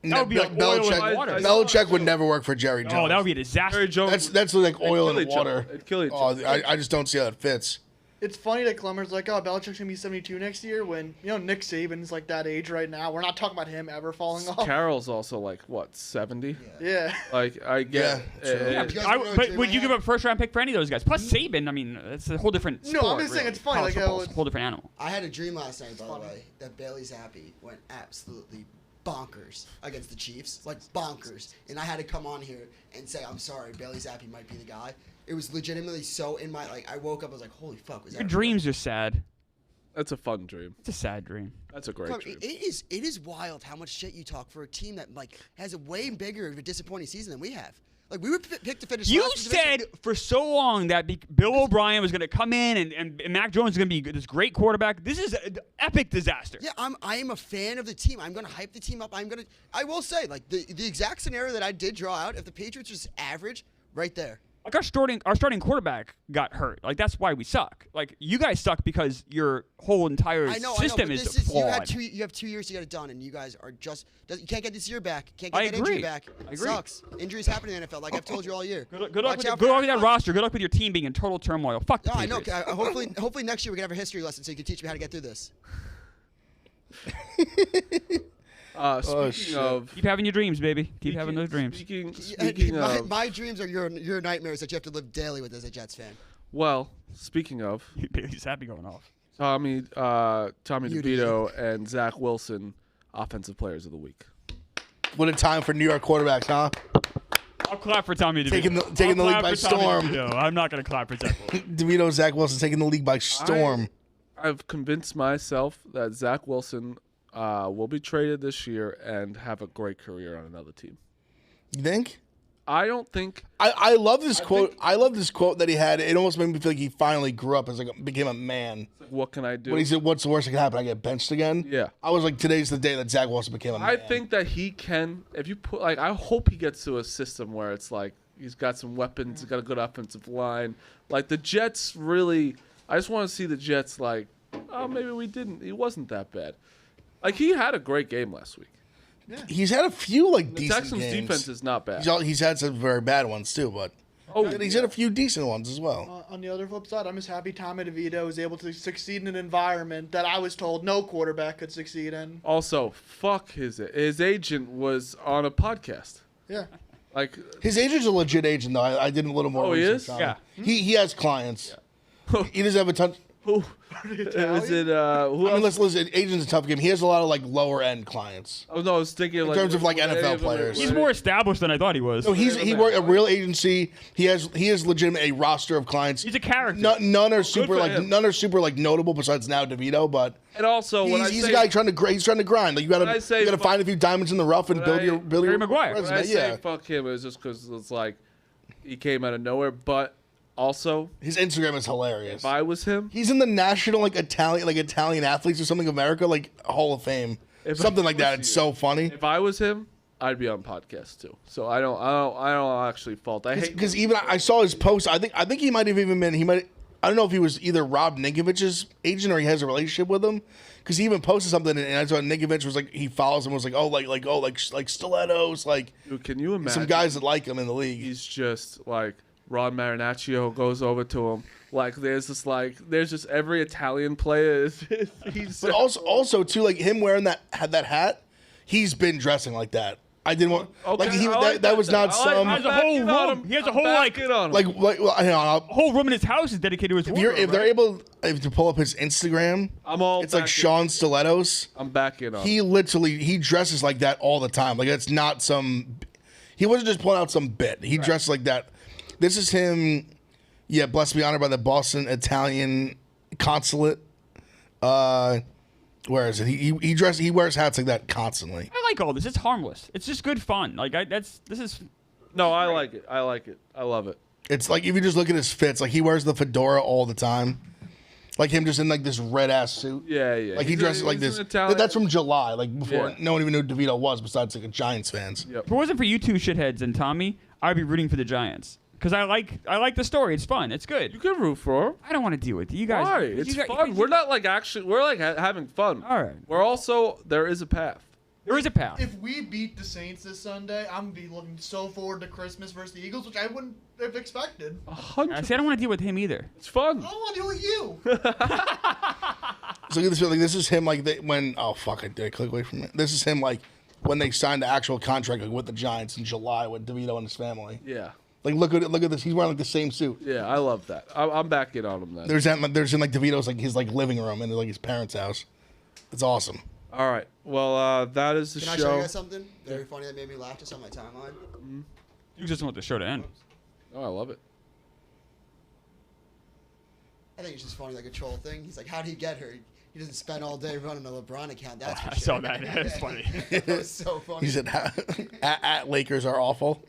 That would be like oil and water. Belichick would never work for Jerry Jones. Oh, that would be a disaster. Jerry Jones. That's like oil kill and each other. water. It'd kill each Oh, other. I just don't see how that fits. It's funny that Clemmer's like, oh, Belichick's gonna be 72 next year. When Nick Saban's like that age right now. We're not talking about him ever falling off. Carroll's also like what 70? Yeah. Like I get. Yeah, true. Yeah, You guys I- wanna know but a would dream you I give had? up first-round pick for any of those guys? Plus Saban, I mean, it's a whole different No, sport. I'm just saying really. it's funny, College like, football's it's- a whole different animal. I had a dream last night, by the funny. way, that Bailey Zappi went absolutely bonkers against the Chiefs, like bonkers. And I had to come on here and say, I'm sorry, Bailey Zappi might be the guy. It was legitimately so in my, like, I woke up, I was like, holy fuck. Was Your that dreams are sad. That's a fun dream. It's a sad dream. That's a great Clemmer, dream. it is wild how much shit you talk for a team that, like, has a way bigger of a disappointing season than we have. Like, we were picked to finish You last in the division. said for so long that Bill O'Brien was going to come in and Mac Jones is going to be this great quarterback. This is an epic disaster. Yeah, I am a fan of the team. I'm going to hype the team up. I will say, like, the exact scenario that I did draw out, if the Patriots was average, right there. Like our starting quarterback got hurt. Like that's why we suck. Like you guys suck because your whole entire system but is this flawed. you have 2 years to get it done, and you guys are just you can't get this year back. Can't I get that injury agree. back. I It agree. sucks. Injuries happen in the NFL, like I've told you all year. Good luck Watch with out that roster. Good luck with your team being in total turmoil. Fuck the No, I know. Patriots. Hopefully next year we can have a history lesson so you can teach me how to get through this. Speaking shit. of, Keep having your dreams, baby. Keep having those dreams. Speaking of, My dreams are your nightmares that you have to live daily with as a Jets fan. well, speaking of, He's happy going off. Tommy You DeVito and Zach Wilson, offensive players of the week. What a time for New York quarterbacks, huh? I'll clap for Tommy DeVito. Taking the I'll league clap by for Tommy storm. DeVito. I'm not going to clap for Zach Wilson. DeVito, Zach Wilson taking the league by storm. I've convinced myself that Zach Wilson will be traded this year and have a great career on another team. You think? I don't think. I love this quote. I love this quote that he had. It almost made me feel like he finally grew up as became a man. What can I do? When he said, "What's the worst that can happen? I get benched again." Yeah. I was like, "Today's the day that Zach Wilson became a man." I think that he can. If you put I hope he gets to a system where it's like he's got some weapons, he's got a good offensive line. Like the Jets really. I just want to see the Jets like. Oh, maybe we didn't. He wasn't that bad. Like he had a great game last week. he's had a few like The decent Texans' games. defense is not bad. He's had some very bad ones too, but he's had a few decent ones as well. On the other flip side, I'm just happy Tommy DeVito was able to succeed in an environment that I was told no quarterback could succeed in. Also, fuck his agent was on a podcast. Yeah. Like His agent's a legit agent, though. I did a little more. Oh, he research is? on Yeah. him. He has clients. He doesn't have a ton. who is it? Who I mean, else? listen, agent's a tough game. He has a lot of like lower end clients. Oh no, I was thinking In terms of, like, NFL players. He's more established than I thought he was. So he worked a real agency. He has legitimate a roster of clients. He's a character. None are super for him. notable besides now DeVito, but And also, when he's I a say guy trying to grind. Like you When I say gotta fuck- find a few diamonds in the rough and when build I- your Jerry Maguire. when resume. I say Yeah, fuck him, it's just because it's like he came out of nowhere. But also, his Instagram is hilarious. if I was him, He's in the national Italian athletes or something America Hall of Fame, If something I like that. was It's you- so funny. if I was him, I'd be on podcast too. So I don't actually fault. I hate Because even I saw his post. I think he might have even been. I don't know if he was either Rob Ninkovich's agent or he has a relationship with him. Because he even posted something and I saw Ninkovich was like he follows him was like stilettos Dude, can you imagine? some guys that like him in the league. He's just like Ron Marinaccio goes over to him. Like there's just every Italian player he's But also too like him wearing that hat. He's been dressing like that. I didn't want that was not some He has a whole room. He has a whole like whole room in his house is dedicated to his wardrobe. if they're able to pull up his Instagram, it's like Sean Stilettos. I'm back in on. He dresses like that all the time. Like it's not some. He wasn't just pulling out some bit. He dressed like that. This is him. Yeah, blessed to be honored by the Boston Italian consulate. Where is it? He wears hats like that constantly. I like all this. It's harmless. It's just good fun. Like this is. No, I like it. I like it. I love it. It's like if you just look at his fits, like he wears the fedora all the time. Like him just in like this red ass suit. Yeah, yeah. Like he dresses like this. That's from July, like before no one even knew who DeVito was besides like a Giants fans. Yep. If it wasn't for you two shitheads and Tommy, I'd be rooting for the Giants. Because I like the story. It's fun. It's good. You can root for him. I don't want to deal with you guys. Why? It's fun. We're not like actually. We're like having fun. All right. We're also there is a path. There is a path. If we beat the Saints this Sunday, I'm gonna be looking so forward to Christmas versus the Eagles, which I wouldn't have expected. 100. See, I don't want to deal with him either. It's fun. I don't want to deal with you. So look at this. Like this is him. Like when I did click away from it. This is him. Like when they signed the actual contract like, with the Giants in July with DeVito and his family. Yeah. Like look at this. He's wearing like the same suit. Yeah, I love that. I'm back in on him then. There's in like DeVito's like his like living room and like his parents' house. It's awesome. All right. Well, that is the Can I show. show you guys something very funny that made me laugh just on my timeline? You just want the show to end. Oh, I love it. I think it's just funny, like a troll thing. He's like, "How do you get her? He doesn't spend all day running a LeBron account." That's for I sure. saw that. That's funny. That was so funny. He said, "At Lakers are awful."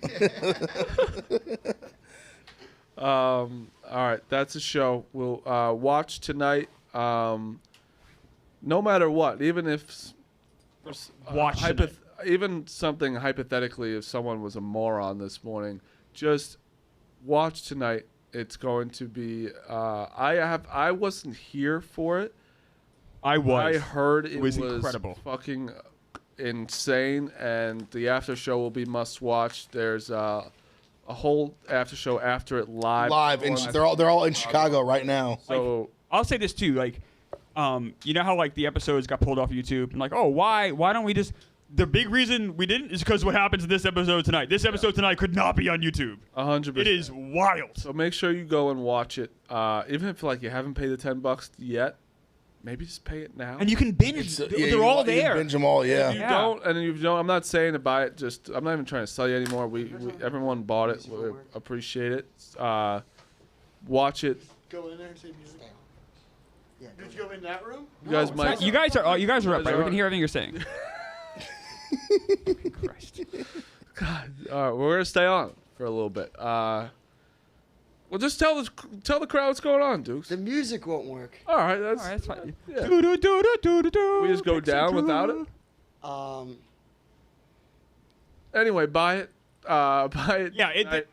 All right, that's a show. We'll watch tonight. No matter what, even if Watch tonight. even something hypothetically, if someone was a moron this morning, just watch tonight. It's going to be. I wasn't here for it. I was. I heard it was incredible. fucking insane, and the after show will be must watch. There's a whole after show after it live. They're all in Chicago right now. So I'll say this too, like, you know how like the episodes got pulled off YouTube and like, oh, why don't we just? The big reason we didn't is because what happens in this episode tonight. This episode tonight could not be on YouTube. 100%. It is wild. So make sure you go and watch it. Even if like you haven't paid the $10 yet, maybe just pay it now. And you can binge. They're all You there. binge them all, yeah. If you don't, I'm not saying to buy it. Just I'm not even trying to sell you anymore. Everyone bought it. We appreciate it. Watch it. Go in there and say music. Yeah, Did you go in that room? You guys might. You guys are up, right? are- We can hear everything you're saying. Christ. God, all right, we're gonna stay on for a little bit. Well, just tell the crowd what's going on, Dukes. The music won't work. All right, that's fine. yeah. We We just go down without it. Um, Anyway, buy it. Buy it. Yeah, tonight.